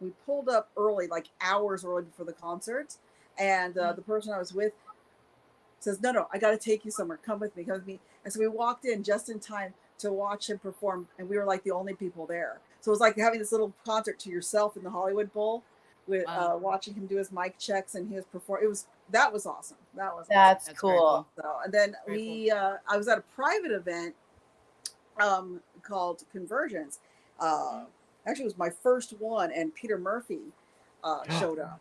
Speaker 2: we pulled up early, like hours early before the concert. And the person I was with says, no, I got to take you somewhere. Come with me, come with me. And so we walked in just in time to watch him perform. And we were like the only people there. So it was like having this little concert to yourself in the Hollywood Bowl with
Speaker 1: Wow.
Speaker 2: watching him do his mic checks and his perform. That was awesome. That was
Speaker 4: That's
Speaker 1: That's very
Speaker 4: cool.
Speaker 2: awesome. So, and then
Speaker 1: Very
Speaker 2: I was at a private event called Convergence. Actually, it was my first one, and Peter Murphy showed up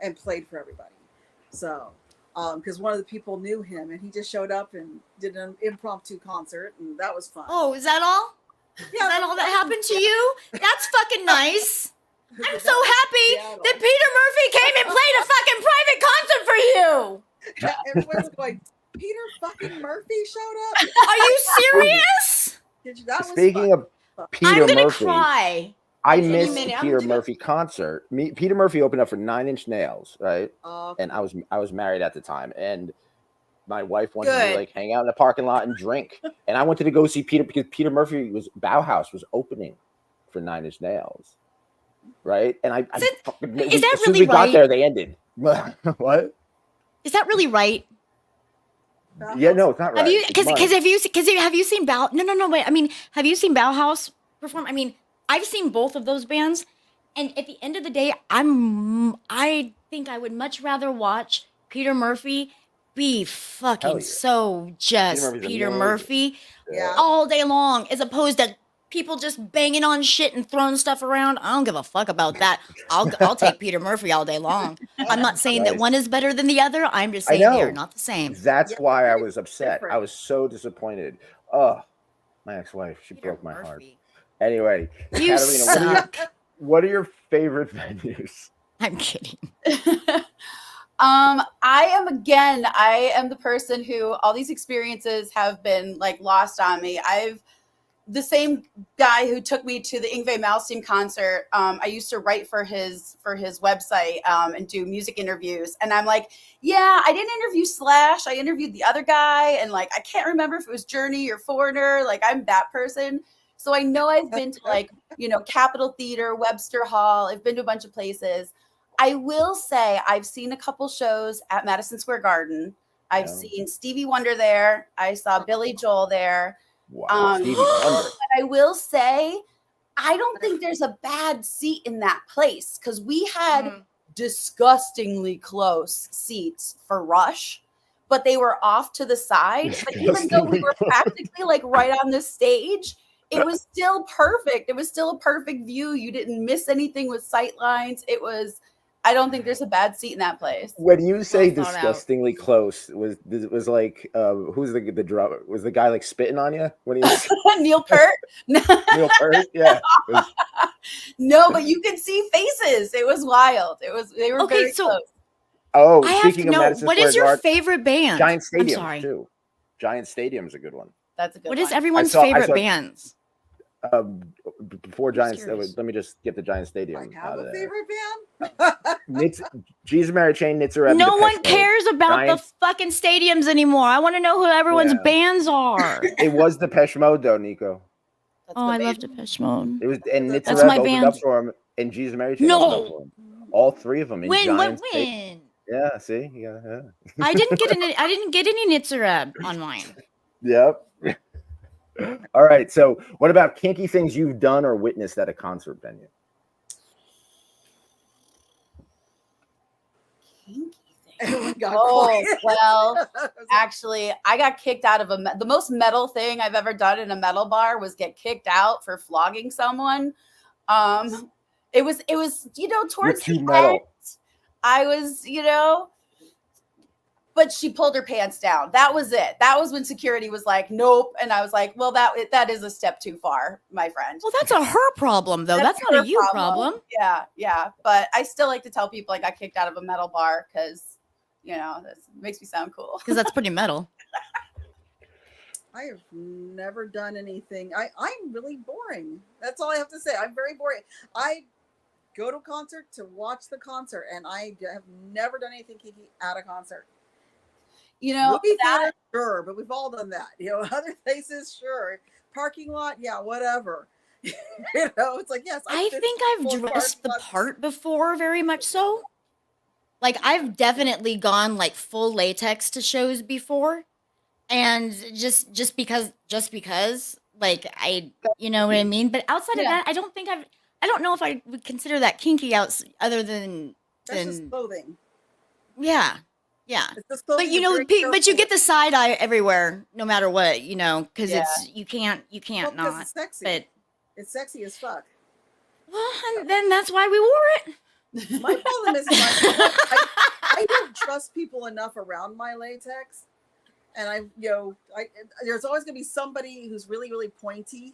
Speaker 2: and played for everybody. So, because one of the people knew him, and he just showed up and did an impromptu concert, and that was fun.
Speaker 1: Oh, is that all?
Speaker 2: yeah,
Speaker 1: Is that all that happened to you? That's fucking nice. I'm so happy
Speaker 2: Seattle.
Speaker 1: that Peter Murphy came and played a fucking private concert for you.
Speaker 2: Everyone's going, Peter fucking Murphy showed up.
Speaker 1: Are you serious?
Speaker 2: That was
Speaker 3: Speaking
Speaker 2: fun.
Speaker 3: of Peter
Speaker 1: I'm gonna
Speaker 3: Murphy,
Speaker 1: cry.
Speaker 3: I
Speaker 1: Any
Speaker 3: missed
Speaker 1: minute.
Speaker 3: the
Speaker 1: I'm
Speaker 3: Peter
Speaker 1: gonna-
Speaker 3: Murphy concert. Peter Murphy opened up for 9 Inch Nails, right? And
Speaker 2: Cool.
Speaker 3: I was married at the time, and my wife wanted
Speaker 1: Good.
Speaker 3: to like hang out in the parking lot and drink, and I wanted to go see Peter because Peter Murphy Bauhaus was opening for 9 Inch Nails, right? And I
Speaker 1: Is it-
Speaker 3: fucking,
Speaker 1: is that
Speaker 3: as soon as
Speaker 1: really
Speaker 3: we got
Speaker 1: right?
Speaker 3: there, they ended. What?
Speaker 1: Is that really right?
Speaker 3: Yeah, no, it's not right.
Speaker 1: Have you?
Speaker 3: It's
Speaker 1: Because
Speaker 3: mine.
Speaker 1: have you seen Bau? No. Wait. I mean, have you seen Bauhaus perform? I mean, I've seen both of those bands, and at the end of the day, I think I would much rather watch Peter Murphy be fucking
Speaker 3: Hell yeah.
Speaker 1: so just
Speaker 3: Murphy's
Speaker 1: Peter
Speaker 3: amazing.
Speaker 1: Murphy
Speaker 2: Yeah.
Speaker 1: all day long, as opposed to people just banging on shit and throwing stuff around. I don't give a fuck about that. I'll take Peter Murphy all day long. I'm not saying that
Speaker 3: Nice.
Speaker 1: one is better than the other. I'm just
Speaker 3: I
Speaker 1: saying they
Speaker 3: know.
Speaker 1: are not the same.
Speaker 3: That's
Speaker 2: Yeah,
Speaker 3: why I
Speaker 2: very
Speaker 3: was upset.
Speaker 2: different.
Speaker 3: I was so disappointed. Oh, my ex-wife, she
Speaker 1: Peter
Speaker 3: broke my heart.
Speaker 1: Murphy.
Speaker 3: Anyway,
Speaker 1: You
Speaker 3: Katarina,
Speaker 1: suck.
Speaker 3: what are your favorite venues?
Speaker 1: I'm kidding.
Speaker 4: I am the person who all these experiences have been like lost on me. The same guy who took me to the Yngwie Malmsteen concert. I used to write for his website and do music interviews. And I'm like, yeah, I didn't interview Slash. I interviewed the other guy. And like, I can't remember if it was Journey or Foreigner. Like, I'm that person. So I know I've been to like, Capitol Theater, Webster Hall. I've been to a bunch of places. I will say I've seen a couple shows at Madison Square Garden. I've
Speaker 3: Yeah.
Speaker 4: seen Stevie Wonder there. I saw Billy Joel there.
Speaker 3: Wow, Stevie Wonder.
Speaker 4: But I will say, I don't think there's a bad seat in that place because we had disgustingly close seats for Rush, but they were off to the side. But even though we were practically like right on the stage, it was still perfect. It was still a perfect view. You didn't miss anything with sight lines. I don't think there's a bad seat in that place.
Speaker 3: When you say
Speaker 1: Well thought out.
Speaker 3: disgustingly close, was like who's the drummer? Was the guy like spitting on you when he was
Speaker 4: Neil Peart?
Speaker 3: Neil Peart? Yeah.
Speaker 4: No, but you could see faces. It was wild. They were
Speaker 1: Okay,
Speaker 4: very
Speaker 1: so-
Speaker 4: close.
Speaker 3: Oh,
Speaker 1: I have to
Speaker 3: speaking of
Speaker 1: know,
Speaker 3: Madison
Speaker 1: what
Speaker 3: Square
Speaker 1: is your
Speaker 3: Garden,
Speaker 1: favorite band?
Speaker 3: Giant
Speaker 1: I'm
Speaker 3: Stadium
Speaker 1: sorry.
Speaker 3: too. Giant Stadium's a good one.
Speaker 4: That's a good
Speaker 1: What
Speaker 4: one.
Speaker 1: is everyone's
Speaker 3: I
Speaker 1: favorite
Speaker 3: saw-
Speaker 1: bands?
Speaker 3: Before Giant,
Speaker 1: curious.
Speaker 3: let me just get the Giant Stadium
Speaker 2: I have
Speaker 3: out of
Speaker 2: a
Speaker 3: there.
Speaker 2: favorite band.
Speaker 3: Jesus Mary Chain, Nitzer Ebb,
Speaker 1: No
Speaker 3: Depeche
Speaker 1: one
Speaker 3: Mode.
Speaker 1: cares about
Speaker 3: Giant-
Speaker 1: the fucking stadiums anymore. I want to know who everyone's
Speaker 3: Yeah.
Speaker 1: bands are.
Speaker 3: It was Depeche Mode though, Nico.
Speaker 4: That's
Speaker 1: Oh,
Speaker 4: the
Speaker 1: I love
Speaker 4: band.
Speaker 1: Depeche Mode.
Speaker 3: It was, and
Speaker 2: That's
Speaker 3: Nitzer Ebb
Speaker 1: my
Speaker 3: opened
Speaker 1: band.
Speaker 3: up for him, and Jesus Mary Chain
Speaker 1: No.
Speaker 3: opened up for him. All three of them in
Speaker 1: Win,
Speaker 3: Giant
Speaker 1: what
Speaker 3: Stadium.
Speaker 1: win?
Speaker 3: Yeah, see, yeah.
Speaker 1: I didn't get any Nitzareb on mine.
Speaker 3: Yep. All right. So, what about kinky things you've done or witnessed at a concert venue?
Speaker 4: Kinky thing.
Speaker 2: Everyone got
Speaker 4: Oh,
Speaker 2: quiet.
Speaker 4: well, actually, I got kicked out of the most metal thing I've ever done in a metal bar was get kicked out for flogging someone. It was towards
Speaker 3: too
Speaker 4: the
Speaker 3: metal.
Speaker 4: end. I was, but she pulled her pants down. That was it. That was when security was like, nope. And I was like, well, that is a step too far, my friend.
Speaker 1: Well, that's a her problem, though. That's not
Speaker 4: her
Speaker 1: a you problem.
Speaker 4: Yeah. But I still like to tell people I got kicked out of a metal bar because, this makes me sound cool.
Speaker 1: Because that's pretty metal.
Speaker 2: I have never done anything. I'm really boring. That's all I have to say. I'm very boring. I go to a concert to watch the concert, and I have never done anything kinky at a concert.
Speaker 4: You know,
Speaker 2: movie
Speaker 4: that
Speaker 2: theater, sure, but we've all done that. You know, other places, sure. Parking lot, yeah, whatever. You know, it's like, yes,
Speaker 1: I
Speaker 2: fit
Speaker 1: think I've
Speaker 2: people in
Speaker 1: dressed the
Speaker 2: parking lots.
Speaker 1: part before, very much so. Like I've definitely gone like full latex to shows before, and just because like you know what I mean. But outside of
Speaker 4: yeah,
Speaker 1: that, I don't know if I would consider that kinky outs other
Speaker 2: That's just
Speaker 1: than
Speaker 2: clothing.
Speaker 1: yeah, yeah.
Speaker 2: It's just
Speaker 1: But
Speaker 2: clothing
Speaker 1: you
Speaker 2: you're
Speaker 1: know,
Speaker 2: very
Speaker 1: but you
Speaker 2: careful
Speaker 1: get
Speaker 2: with.
Speaker 1: the side eye everywhere, no matter what, you know, because
Speaker 4: yeah.
Speaker 1: it's you can't
Speaker 2: Well, because
Speaker 1: not.
Speaker 2: it's sexy.
Speaker 1: But
Speaker 2: It's sexy as fuck.
Speaker 1: well, and then that's why we wore it.
Speaker 2: My problem is I don't trust people enough around my latex. And there's always gonna be somebody who's really, really pointy.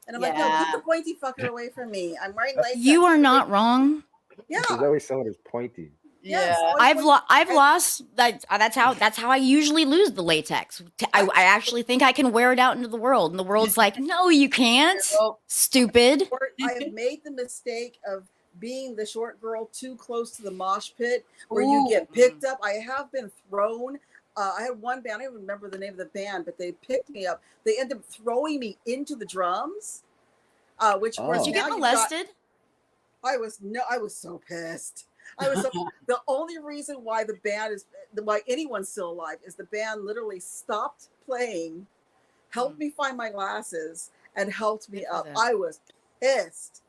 Speaker 2: And I'm like, no,
Speaker 4: Yeah.
Speaker 2: get the pointy fucker away from me. I'm wearing latex.
Speaker 1: You are not wrong.
Speaker 2: Yeah.
Speaker 3: There's always someone who's pointy.
Speaker 2: Yes.
Speaker 4: Yeah.
Speaker 2: always
Speaker 1: I've
Speaker 2: pointy.
Speaker 1: lost that's how I usually lose the latex. I actually think I can wear it out into the world, and the world's like, no, you can't.
Speaker 4: Nope.
Speaker 1: Stupid.
Speaker 2: Or I have made the mistake of being the short girl too close to the mosh pit where you get picked up. I have been thrown. I had one band, I don't even remember the name of the band, but they picked me up. They ended up throwing me into the drums, which
Speaker 3: Oh.
Speaker 2: was
Speaker 1: Did you
Speaker 2: now
Speaker 1: get
Speaker 2: you've got-
Speaker 1: molested?
Speaker 2: I was so pissed. The only reason why why anyone's still alive is the band literally stopped playing, helped me find my glasses, and helped me
Speaker 1: Good for
Speaker 2: up.
Speaker 1: them.
Speaker 2: I was pissed.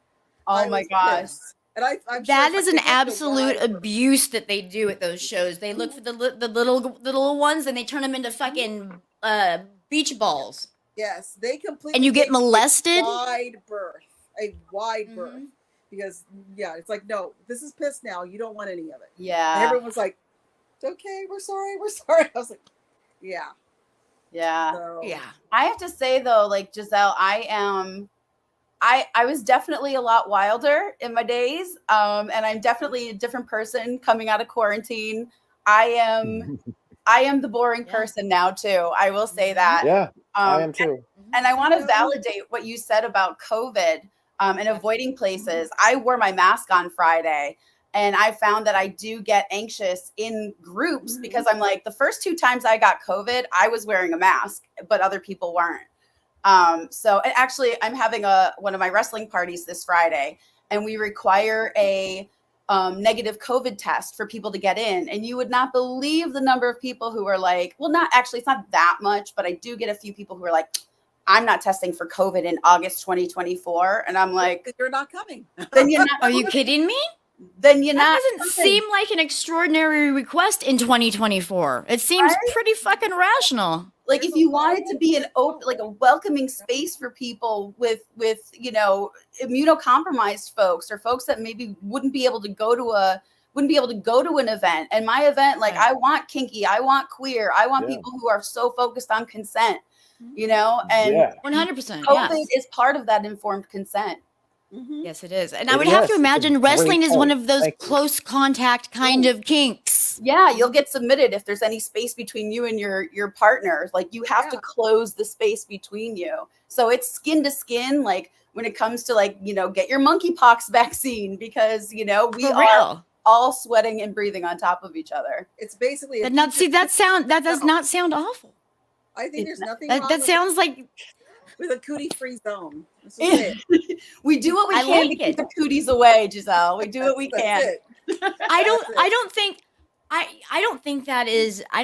Speaker 4: Oh
Speaker 2: I
Speaker 4: my
Speaker 2: was
Speaker 4: gosh.
Speaker 2: pissed. And I'm
Speaker 1: That
Speaker 2: sure
Speaker 1: is
Speaker 2: it's
Speaker 1: an
Speaker 2: like they have to
Speaker 1: absolute
Speaker 2: ride for-
Speaker 1: abuse that they do at those shows. They look for the little ones and they turn them into fucking beach balls.
Speaker 2: Yes, they completely.
Speaker 1: And you get
Speaker 2: gave me
Speaker 1: molested?
Speaker 2: A wide berth.
Speaker 1: Mhm.
Speaker 2: Because it's like, no, this is piss now. You don't want any of it. And
Speaker 4: Yeah.
Speaker 2: everyone was like, okay, we're sorry. I was like, yeah.
Speaker 4: Yeah.
Speaker 2: So,
Speaker 1: Yeah.
Speaker 4: I have to say though, like Giselle, I was definitely a lot wilder in my days. And I'm definitely a different person coming out of quarantine. I am the boring
Speaker 1: Yeah.
Speaker 4: person now too. I will say that.
Speaker 3: Yeah, I
Speaker 4: Um,
Speaker 3: am too.
Speaker 4: and I want to
Speaker 2: Yeah.
Speaker 4: validate what you said about COVID and avoiding places. I wore my mask on Friday, and I found that I do get anxious in groups because I'm like, the first 2 times I got COVID, I was wearing a mask, but other people weren't. So and actually, I'm having one of my wrestling parties this Friday, and we require a negative COVID test for people to get in. And you would not believe the number of people who are like, well, not actually, it's not that much, but I do get a few people who are like, I'm not testing for COVID in August 2024. And I'm like,
Speaker 2: you're not coming.
Speaker 4: then you're not.
Speaker 1: Are you kidding me?
Speaker 4: Then you're
Speaker 1: That
Speaker 4: not.
Speaker 1: doesn't
Speaker 4: coming.
Speaker 1: seem like an extraordinary request in 2024. It seems pretty fucking rational.
Speaker 4: Like if you wanted to be an open, like a welcoming space for people with immunocompromised folks or folks that maybe wouldn't be able to go to an event. And my event, like
Speaker 1: Right.
Speaker 4: I want kinky, I want queer, I want
Speaker 3: Yeah.
Speaker 4: people who are so focused on consent, and
Speaker 3: Yeah.
Speaker 1: 100%.
Speaker 4: COVID
Speaker 1: Yes.
Speaker 4: is part of that informed consent.
Speaker 2: Mhm.
Speaker 1: Yes, it is. And I
Speaker 3: It-
Speaker 1: would have
Speaker 3: yes,
Speaker 1: to
Speaker 3: it's a
Speaker 1: imagine
Speaker 3: great
Speaker 1: wrestling is one
Speaker 3: point.
Speaker 1: of those
Speaker 3: Thank you.
Speaker 1: close contact kind of kinks.
Speaker 4: Yeah, you'll get submitted if there's any space between you and your partner. Like you have to
Speaker 2: Yeah.
Speaker 4: close the space between you. So it's skin to skin. Like when it comes to get your monkeypox vaccine because we
Speaker 1: For
Speaker 4: are
Speaker 1: real.
Speaker 4: all sweating and breathing on top of each other.
Speaker 2: It's basically.
Speaker 1: That does not sound awful.
Speaker 2: I think there's nothing
Speaker 1: That,
Speaker 2: wrong
Speaker 1: that sounds like
Speaker 2: with a cootie-free zone. That's just it.
Speaker 4: We do what we
Speaker 1: I
Speaker 4: can
Speaker 1: like
Speaker 4: to keep
Speaker 1: it.
Speaker 4: the cooties away, Giselle. We do what we
Speaker 2: That's
Speaker 4: can.
Speaker 2: it.
Speaker 1: I don't
Speaker 2: That's
Speaker 1: I
Speaker 2: it.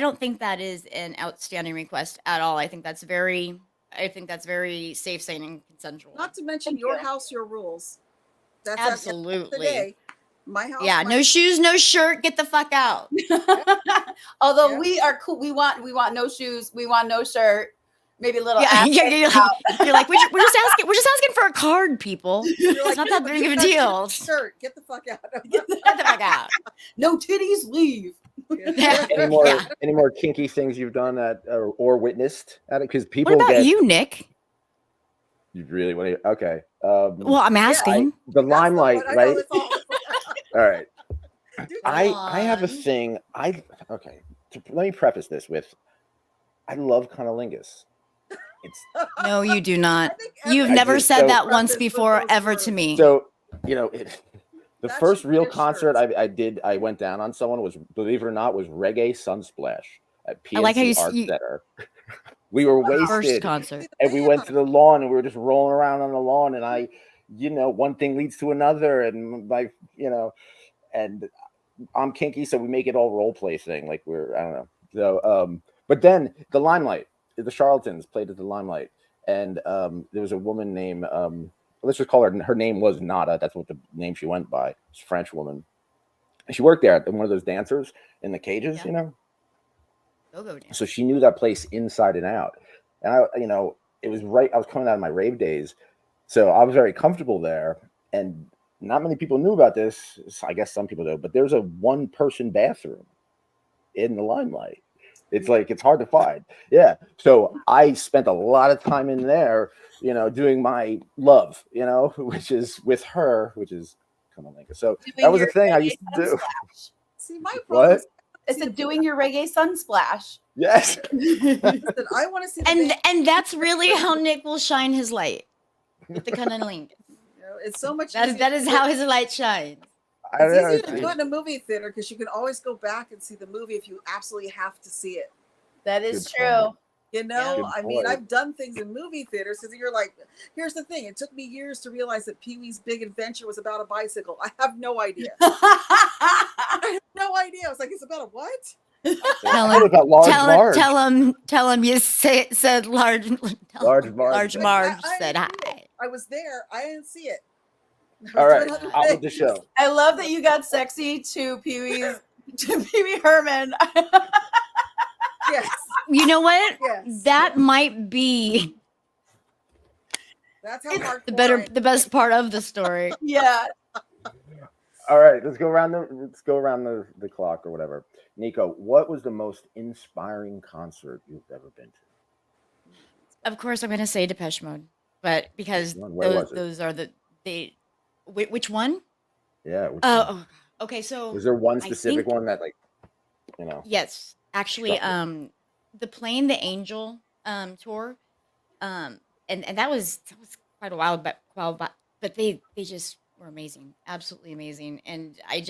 Speaker 1: don't think that is an outstanding request at all. I think that's very safe, sane, and consensual.
Speaker 2: Not to mention
Speaker 4: Thank
Speaker 2: your
Speaker 4: you.
Speaker 2: house, your rules. That's at the end of the
Speaker 1: Absolutely.
Speaker 2: day. My house.
Speaker 1: Yeah,
Speaker 2: my
Speaker 1: no shoes, no shirt, get the fuck out.
Speaker 4: Although
Speaker 2: Yeah.
Speaker 4: we are cool. We want no shoes. We want no shirt. Maybe a little
Speaker 1: Yeah,
Speaker 4: ass.
Speaker 1: you're like, we're just asking for a card, people.
Speaker 2: You're
Speaker 1: It's not that big of a
Speaker 2: "Get that
Speaker 1: deal.
Speaker 2: Shirt, get the fuck out.
Speaker 1: Get the fuck out.
Speaker 4: No titties, leave.
Speaker 1: Yeah.
Speaker 3: Any more kinky things you've done or witnessed at it? Because people
Speaker 1: What about
Speaker 3: get
Speaker 1: you, Nick?
Speaker 3: You really want to? Okay.
Speaker 1: Well, I'm asking.
Speaker 3: The Limelight,
Speaker 2: That's the one. I know
Speaker 3: right?
Speaker 2: that's all.
Speaker 3: All right.
Speaker 2: Dude,
Speaker 3: I have a
Speaker 1: on.
Speaker 3: thing. Okay. Let me preface this with, I love cunnilingus. It's
Speaker 1: No, you do not.
Speaker 2: I think
Speaker 1: You've
Speaker 2: every-
Speaker 1: never
Speaker 3: do.
Speaker 1: said
Speaker 3: So-
Speaker 1: that once
Speaker 2: Preface with
Speaker 1: before,
Speaker 2: those
Speaker 1: ever
Speaker 2: words.
Speaker 1: to me.
Speaker 3: so the
Speaker 2: That
Speaker 3: first
Speaker 2: should
Speaker 3: real
Speaker 2: be a
Speaker 3: concert
Speaker 2: shirt.
Speaker 3: I went down on someone was, believe it or not, was Reggae Sunsplash at
Speaker 1: I like how
Speaker 3: PNC
Speaker 1: you,
Speaker 3: Art
Speaker 1: you
Speaker 3: Center. We were
Speaker 1: first
Speaker 3: wasted,
Speaker 1: concert.
Speaker 3: and we went to the lawn, and we were just rolling around on the lawn, and one thing leads to another, and and I'm kinky, so we make it all role play thing. Like I don't know. So, but then the Limelight, the Charlatans played at the Limelight, and there was a woman named, let's just call her. Her name was Nada. That's what the name she went by. It's a French woman. And she worked there at one of those dancers in the cages,
Speaker 1: Yeah. Go dance.
Speaker 3: So she knew that place inside and out. And it was right. I was coming out of my rave days, so I was very comfortable there. And not many people knew about this. I guess some people do, but there's a one-person bathroom in the Limelight. It's like it's hard to find. Yeah. So I spent a lot of time in there, doing my love, which is with her, which is cunnilingus. So
Speaker 4: Doing
Speaker 3: that was a
Speaker 4: your
Speaker 3: thing I
Speaker 4: reggae
Speaker 3: used to do.
Speaker 4: sunsplash.
Speaker 2: See, my problem
Speaker 3: What?
Speaker 2: is
Speaker 4: It's a doing your reggae sunsplash.
Speaker 3: Yes.
Speaker 2: that I want to see the band.
Speaker 1: And that's really how Nick will shine his light with the cunnilingus.
Speaker 2: It's so much
Speaker 1: That
Speaker 2: easier.
Speaker 1: is how his light shines.
Speaker 3: I
Speaker 2: It's
Speaker 3: don't know,
Speaker 2: easier to
Speaker 3: it's-
Speaker 2: do it in a movie theater because you can always go back and see the movie if you absolutely have to see it.
Speaker 4: That is
Speaker 3: Good
Speaker 4: true.
Speaker 3: point.
Speaker 2: Good
Speaker 3: I mean,
Speaker 2: I've done things in movie theaters because you're like, here's the thing. It took me years to realize that Pee-wee's Big Adventure was about a bicycle. I have no idea. I have no idea. I was like, it's about a what?
Speaker 1: Tell
Speaker 3: What
Speaker 1: him,
Speaker 3: about Large Marge?
Speaker 1: tell him you said large
Speaker 3: Large Marge.
Speaker 1: Large
Speaker 3: Like,
Speaker 1: Marge
Speaker 2: I
Speaker 1: said
Speaker 2: didn't see
Speaker 1: hi.
Speaker 2: it. I was there. I didn't see it.
Speaker 3: All right,
Speaker 2: doing other
Speaker 3: out with the
Speaker 2: things.
Speaker 3: show.
Speaker 4: I love that you got sexy to Pee Wee Herman.
Speaker 2: Yes.
Speaker 1: You know what?
Speaker 2: Yes.
Speaker 1: That might be
Speaker 2: That's how hardcore
Speaker 1: the best part of the story.
Speaker 4: Yeah.
Speaker 3: All right, let's go around the clock or whatever. Nico, what was the most inspiring concert you've ever been to?
Speaker 1: Of course, I'm going to say Depeche Mode, but because
Speaker 3: Where was it?
Speaker 1: those are which one?
Speaker 3: Yeah. which one?
Speaker 1: Oh, okay. So
Speaker 3: Was there one
Speaker 1: I
Speaker 3: specific
Speaker 1: think-
Speaker 3: one that
Speaker 1: yes, actually,
Speaker 3: Struck you?
Speaker 1: the Plane the Angel tour, and that was quite a while back, but they just were amazing, absolutely amazing, and I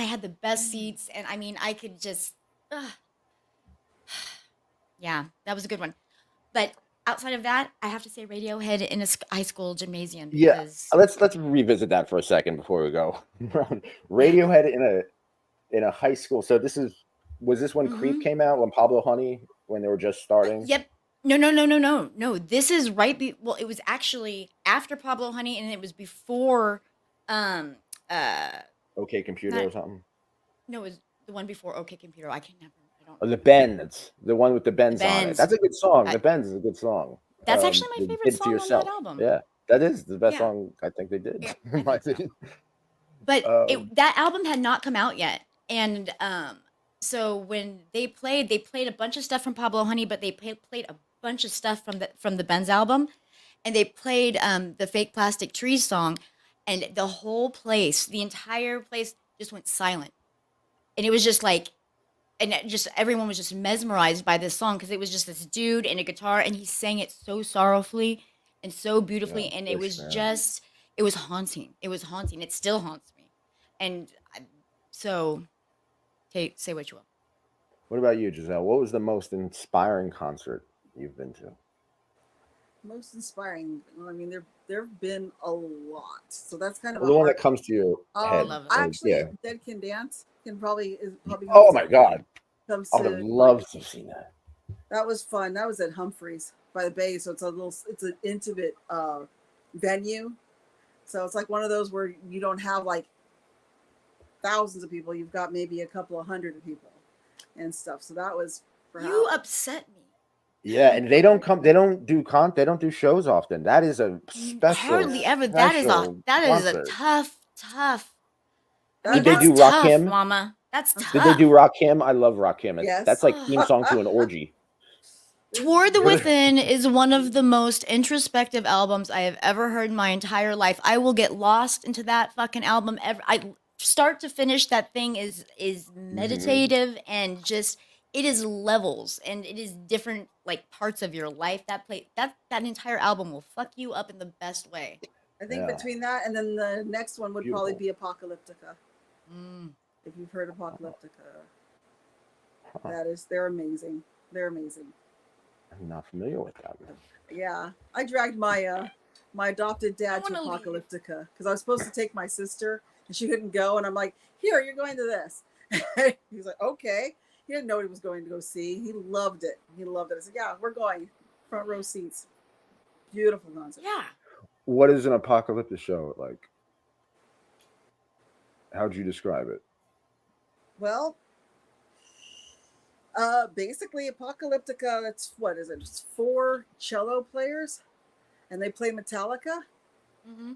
Speaker 1: had the best seats, and I mean I could just, yeah, that was a good one, but outside of that, I have to say Radiohead in a high school gymnasium.
Speaker 3: Yeah,
Speaker 1: Because
Speaker 3: let's revisit that for a second before we go. Radiohead in a high school. So was this when Creep came out, when Pablo Honey, when they were just starting?
Speaker 1: Yep. No. This is well, it was actually after Pablo Honey, and it was before.
Speaker 3: OK Computer
Speaker 1: Not-
Speaker 3: or something.
Speaker 1: No, it was the one before OK Computer. I can't remember. I don't.
Speaker 3: Oh, the Bends, the one with the Bends on it.
Speaker 1: Bends.
Speaker 3: That's a good song.
Speaker 1: I-
Speaker 3: The Bends is a good song.
Speaker 1: That's actually my
Speaker 3: the
Speaker 1: favorite
Speaker 3: Did It to
Speaker 1: song on that
Speaker 3: Yourself.
Speaker 1: album.
Speaker 3: Yeah, that is the best
Speaker 1: Yeah.
Speaker 3: song I think they did.
Speaker 1: Yeah,
Speaker 3: in my opinion.
Speaker 1: But
Speaker 3: Um,
Speaker 1: that album had not come out yet, and so when they played a bunch of stuff from Pablo Honey, but they played a bunch of stuff from the Benz album, and they played the Fake Plastic Trees song, and the whole place, the entire place, just went silent, and it was just like, and everyone was just mesmerized by this song because it was just this dude and a guitar, and he sang it so sorrowfully and so beautifully,
Speaker 3: Yeah,
Speaker 1: and it was
Speaker 3: man.
Speaker 1: just, it was haunting. It was haunting. It still haunts me, and so say what you will.
Speaker 3: What about you, Giselle? What was the most inspiring concert you've been to?
Speaker 2: Most inspiring. Well, I mean, there've been a lot, so that's kind of
Speaker 3: The one that comes to your head.
Speaker 1: love it.
Speaker 2: Actually,
Speaker 3: yeah.
Speaker 2: Dead Can Dance is probably
Speaker 3: Oh my God,
Speaker 2: comes
Speaker 3: I would
Speaker 2: to
Speaker 3: have loved to have seen that.
Speaker 2: That was fun. That was at Humphreys by the Bay, so it's an intimate venue. So it's like one of those where you don't have like thousands of people. You've got maybe a couple of hundred people and stuff. So that was
Speaker 1: You upset me.
Speaker 3: Yeah, and they don't do shows often. That is a special.
Speaker 1: Hardly ever. That is a
Speaker 3: concert.
Speaker 1: tough.
Speaker 3: Did they
Speaker 1: that's
Speaker 3: do
Speaker 1: tough,
Speaker 3: Rakim?
Speaker 1: Mama? That's tough.
Speaker 3: Did they do Rakim? I love Rakim.
Speaker 2: Yes.
Speaker 3: That's like theme song to an orgy.
Speaker 1: Toward the
Speaker 3: Really?
Speaker 1: Within is one of the most introspective albums I have ever heard in my entire life. I will get lost into that fucking album I start to finish. That thing is meditative and just, it is levels, and it is different like parts of your life. That entire album will fuck you up in the best way.
Speaker 2: I think
Speaker 3: Yeah.
Speaker 2: between that and then the next one would probably
Speaker 3: Beautiful.
Speaker 2: be Apocalyptica. If you've heard Apocalyptica. They're amazing. They're amazing.
Speaker 3: I'm not familiar with that.
Speaker 2: Yeah, I dragged my adopted
Speaker 1: I
Speaker 2: dad to
Speaker 1: want to leave.
Speaker 2: Apocalyptica because I was supposed to take my sister and she couldn't go, and I'm like, "Here, you're going to this." He's like, "Okay." He didn't know what he was going to go see. He loved it. He loved it. I said, "Yeah, we're going. Front row seats. Beautiful concert."
Speaker 1: Yeah.
Speaker 3: What is an apocalyptic show like? How'd you describe it?
Speaker 2: Well, basically Apocalyptica. It's what is it? It's 4 cello players, and they play Metallica.
Speaker 1: Hmm.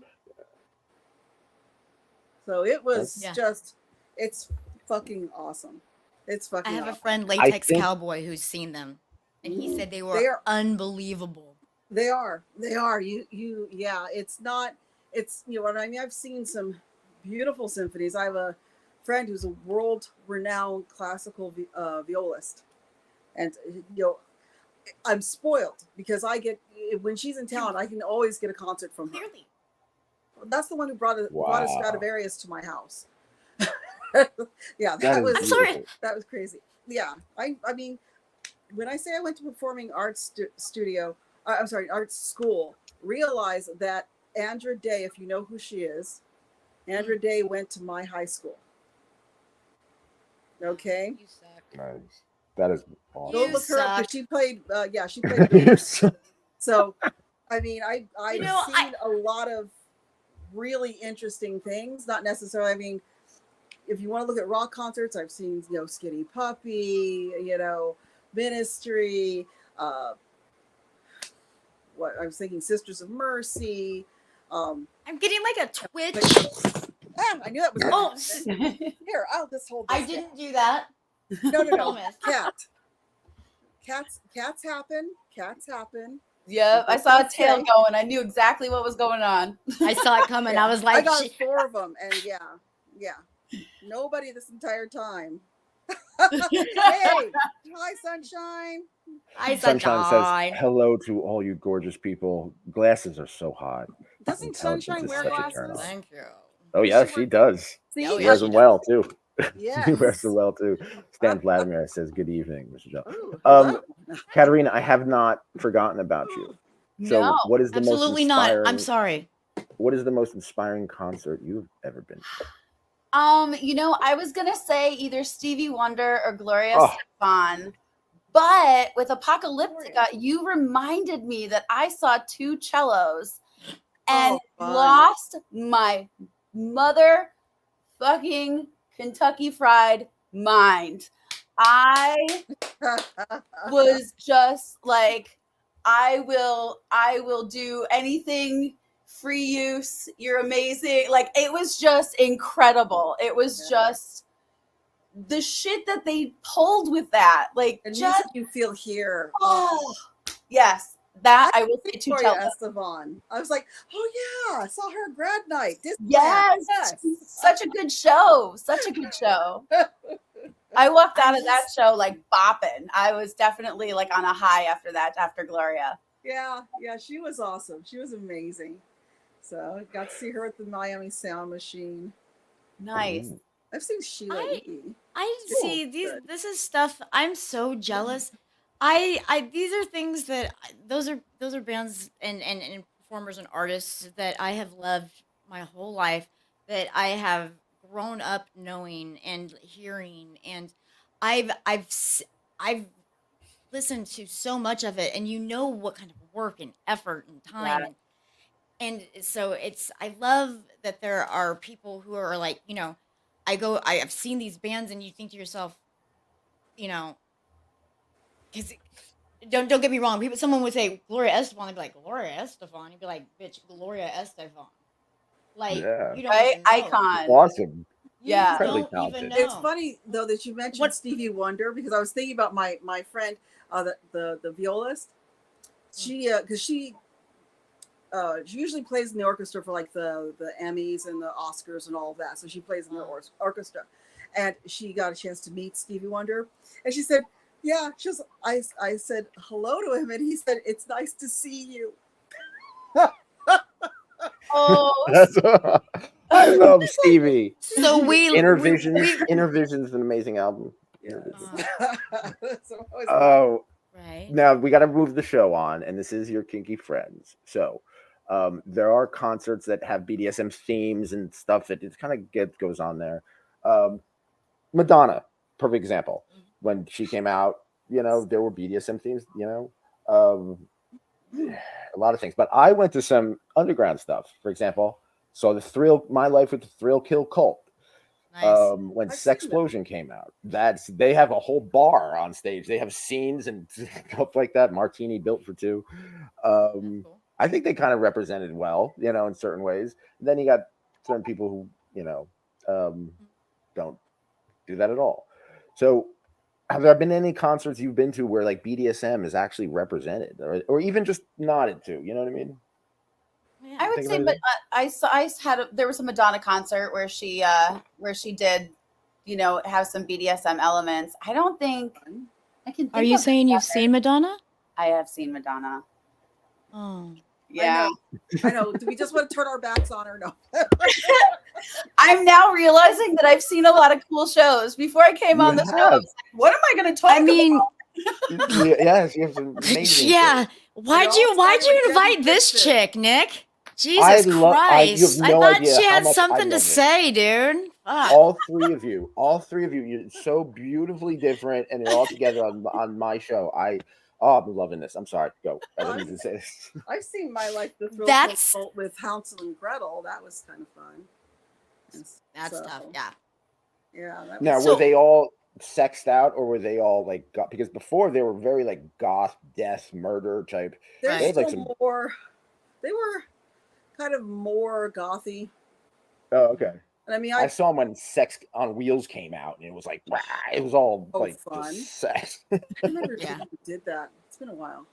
Speaker 2: So it was
Speaker 1: Yeah.
Speaker 2: just, it's fucking awesome. It's
Speaker 1: I
Speaker 2: fucking
Speaker 1: have a
Speaker 2: awesome.
Speaker 1: friend, Latex
Speaker 3: think-
Speaker 1: Cowboy, who's seen them, and he said they were
Speaker 2: They are-
Speaker 1: unbelievable.
Speaker 2: They are. Yeah, it's not, it's, you know what I mean? I've seen some beautiful symphonies. I have a friend who's a world renowned classical violist. And, you know, I'm spoiled because I get, when she's in town, I can always get a concert from her.
Speaker 1: Clearly.
Speaker 2: That's the one who brought a
Speaker 3: Wow.
Speaker 2: Stradivarius to my house. Yeah,
Speaker 3: That is
Speaker 2: was
Speaker 1: I'm sorry.
Speaker 3: beautiful.
Speaker 2: that was crazy. Yeah, I mean, when I say I went to performing arts studio, I'm sorry, art school, realize that Andra Day, if you know who she is, Andra Day went to my high school. Okay,
Speaker 1: You suck.
Speaker 3: Nice. That is
Speaker 2: go
Speaker 3: awesome.
Speaker 1: You
Speaker 2: look her up. 'Cause
Speaker 1: suck.
Speaker 2: she played. Yeah, she played. bass. So, I mean, I've
Speaker 1: You know,
Speaker 2: seen a lot of really interesting things. Not necessarily. I mean, if you want to look at rock concerts, I've seen, you know, Skinny Puppy, you know, Ministry. What I was thinking, Sisters of Mercy.
Speaker 1: I'm getting like a twitch.
Speaker 2: I knew that was.
Speaker 1: Oh,
Speaker 2: Here, I'll just hold.
Speaker 1: I
Speaker 2: This.
Speaker 1: didn't do that.
Speaker 2: No.
Speaker 1: Promise.
Speaker 2: Cats happen. Cats happen.
Speaker 4: Yep, I saw a
Speaker 2: Okay.
Speaker 4: tail going. I knew exactly what was going on.
Speaker 1: I saw it coming.
Speaker 2: Yeah.
Speaker 1: I was
Speaker 2: I
Speaker 1: like,
Speaker 2: got
Speaker 1: shit.
Speaker 2: 4 of them, and yeah. Nobody this entire time. Hey, hi, sunshine.
Speaker 1: I
Speaker 3: Sunshine
Speaker 1: sunshine.
Speaker 3: says hello to all you gorgeous people. Glasses are so hot.
Speaker 2: Doesn't
Speaker 3: Intelligence
Speaker 2: Sunshine
Speaker 3: is
Speaker 2: wear
Speaker 3: such a turn
Speaker 2: glasses?
Speaker 3: on.
Speaker 1: Thank you.
Speaker 3: Oh yeah, she does.
Speaker 2: See,
Speaker 1: Oh,
Speaker 3: She
Speaker 1: yeah,
Speaker 3: wears
Speaker 1: she
Speaker 3: them
Speaker 1: does.
Speaker 3: well too.
Speaker 2: yes.
Speaker 3: She wears them well too. Stan Vladimir says good evening, Mr. John.
Speaker 2: Ooh,
Speaker 3: Um,
Speaker 2: hello.
Speaker 3: Katarina, I have not forgotten about you. So,
Speaker 4: No,
Speaker 3: what is the
Speaker 1: Absolutely
Speaker 3: most
Speaker 1: not.
Speaker 3: inspiring?
Speaker 1: I'm sorry.
Speaker 3: What is the most inspiring concert you've ever been to?
Speaker 4: you know, I was gonna say either Stevie Wonder or Gloria
Speaker 3: Oh.
Speaker 4: Stefan, but with Apocalyptica, you reminded me that I saw 2 cellos and
Speaker 2: fun.
Speaker 4: lost my mother fucking Kentucky Fried mind. I was just like, I will do anything, free use, you're amazing. Like, it was just incredible. It was
Speaker 2: Yeah.
Speaker 4: just the shit that they pulled with that. Like,
Speaker 2: And
Speaker 4: just
Speaker 2: music you feel here.
Speaker 4: oh yes, that I will say 2
Speaker 2: Victoria
Speaker 4: cellos.
Speaker 2: Esteban. I was like, oh yeah, I saw her at grad night. Disneyland.
Speaker 4: Yes, such a good show. Such a good show. I walked out of that show like bopping. I was definitely like on a high after that, after Gloria.
Speaker 2: Yeah, she was awesome. She was amazing. So I got to see her at the Miami Sound Machine.
Speaker 4: Nice.
Speaker 2: I've seen Sheila
Speaker 1: I-
Speaker 2: E.
Speaker 1: I
Speaker 2: Cool.
Speaker 1: see these.
Speaker 2: Good.
Speaker 1: This is stuff. I'm so jealous. These are things that those are bands and performers and artists that I have loved my whole life, that I have grown up knowing and hearing, and I've listened to so much of it, and you know what kind of work and effort and time.
Speaker 4: Yeah.
Speaker 1: And so I love that there are people who are like, you know, I've seen these bands, and you think to yourself, you know, because don't get me wrong, someone would say Gloria Estefan, they'd be like, Gloria Estefan, you'd be like, bitch, Gloria Estefan, like,
Speaker 3: Yeah.
Speaker 1: you don't
Speaker 4: Right?
Speaker 1: even know.
Speaker 4: Icon.
Speaker 3: Awesome.
Speaker 1: You
Speaker 4: Yeah.
Speaker 3: Incredibly
Speaker 1: don't even
Speaker 3: talented.
Speaker 1: know.
Speaker 2: It's funny though that you mentioned
Speaker 1: What-
Speaker 2: Stevie Wonder, because I was thinking about my friend, the violist. She because she usually plays in the orchestra for like the Emmys and the Oscars and all of that. So she plays in the orchestra, and she got a chance to meet Stevie Wonder, and she said, "Yeah." I said hello to him, and he said, "It's nice to see you."
Speaker 4: Oh,
Speaker 3: That's I love Stevie.
Speaker 1: So
Speaker 3: Inner
Speaker 1: we-
Speaker 3: Visions. Inner Visions is an amazing album.
Speaker 2: Yes.
Speaker 1: Uh,
Speaker 2: So I was
Speaker 3: Oh,
Speaker 1: right.
Speaker 3: now we got to move the show on, and this is your kinky friends. So, there are concerts that have BDSM themes and stuff that it kind of goes on there. Um, Madonna, perfect example. When she came out, there were BDSM themes. Um, a lot of things. But I went to some underground stuff. For example, saw My Life with the Thrill Kill Cult.
Speaker 1: Nice.
Speaker 3: When
Speaker 2: I've seen that.
Speaker 3: Sexplosion came out, they have a whole bar on stage. They have scenes and stuff like that. Martini built for two.
Speaker 1: That's cool.
Speaker 3: I think they kind of represented well, in certain ways. Then you got certain people who, don't do that at all. So, have there been any concerts you've been to where like BDSM is actually represented, or even just nodded to? You know what I mean?
Speaker 1: Yeah.
Speaker 4: I would
Speaker 3: Think
Speaker 4: say,
Speaker 3: of
Speaker 4: but
Speaker 3: anything?
Speaker 4: there was a Madonna concert where she did, have some BDSM elements. I don't think I can.
Speaker 1: Are
Speaker 4: Think
Speaker 1: you
Speaker 4: of
Speaker 1: saying you've
Speaker 4: another.
Speaker 1: seen Madonna?
Speaker 4: I have seen Madonna.
Speaker 1: Oh.
Speaker 4: Yeah,
Speaker 2: I know. Do we just want to turn our backs on her? No.
Speaker 4: I'm now realizing that I've seen a lot of cool shows. Before I came on the show, I was like, what am I going to talk
Speaker 1: I mean,
Speaker 4: about?
Speaker 3: Yes, you have some amazing.
Speaker 1: yeah.
Speaker 3: shit.
Speaker 1: Why'd
Speaker 2: all
Speaker 1: you
Speaker 2: started with
Speaker 1: invite
Speaker 2: Debbie
Speaker 1: this
Speaker 2: Gibson.
Speaker 1: chick, Nick?
Speaker 3: I
Speaker 1: Jesus
Speaker 3: You have
Speaker 1: Christ. I
Speaker 3: no
Speaker 1: thought
Speaker 3: idea
Speaker 1: she
Speaker 3: how
Speaker 1: had
Speaker 3: much I
Speaker 1: something to
Speaker 3: love it.
Speaker 1: say, dude. Fuck.
Speaker 3: All three of you, you're so beautifully different, and you're all together on my show. I'm loving this. I'm sorry. Go. I didn't mean to say this.
Speaker 2: I've seen My Life the Thrill
Speaker 1: That's-
Speaker 2: Kill Cult with Hansel and Gretel. That was kind of fun.
Speaker 1: That's
Speaker 2: So,
Speaker 1: tough. Yeah.
Speaker 2: Yeah. That
Speaker 3: Now,
Speaker 2: was,
Speaker 1: So-
Speaker 3: were they all sexed out, or were they all like because before they were very like goth, death, murder type?
Speaker 2: they're
Speaker 3: They had, like,
Speaker 2: still more. They were kind of more gothy.
Speaker 3: Oh, okay.
Speaker 2: And I mean,
Speaker 3: I saw them when Sex on Wheels came out, and it was like, wow, it was all
Speaker 2: Oh,
Speaker 3: like
Speaker 2: fun.
Speaker 3: just sex.
Speaker 2: I remember
Speaker 1: Yeah.
Speaker 2: who did that. It's been a while.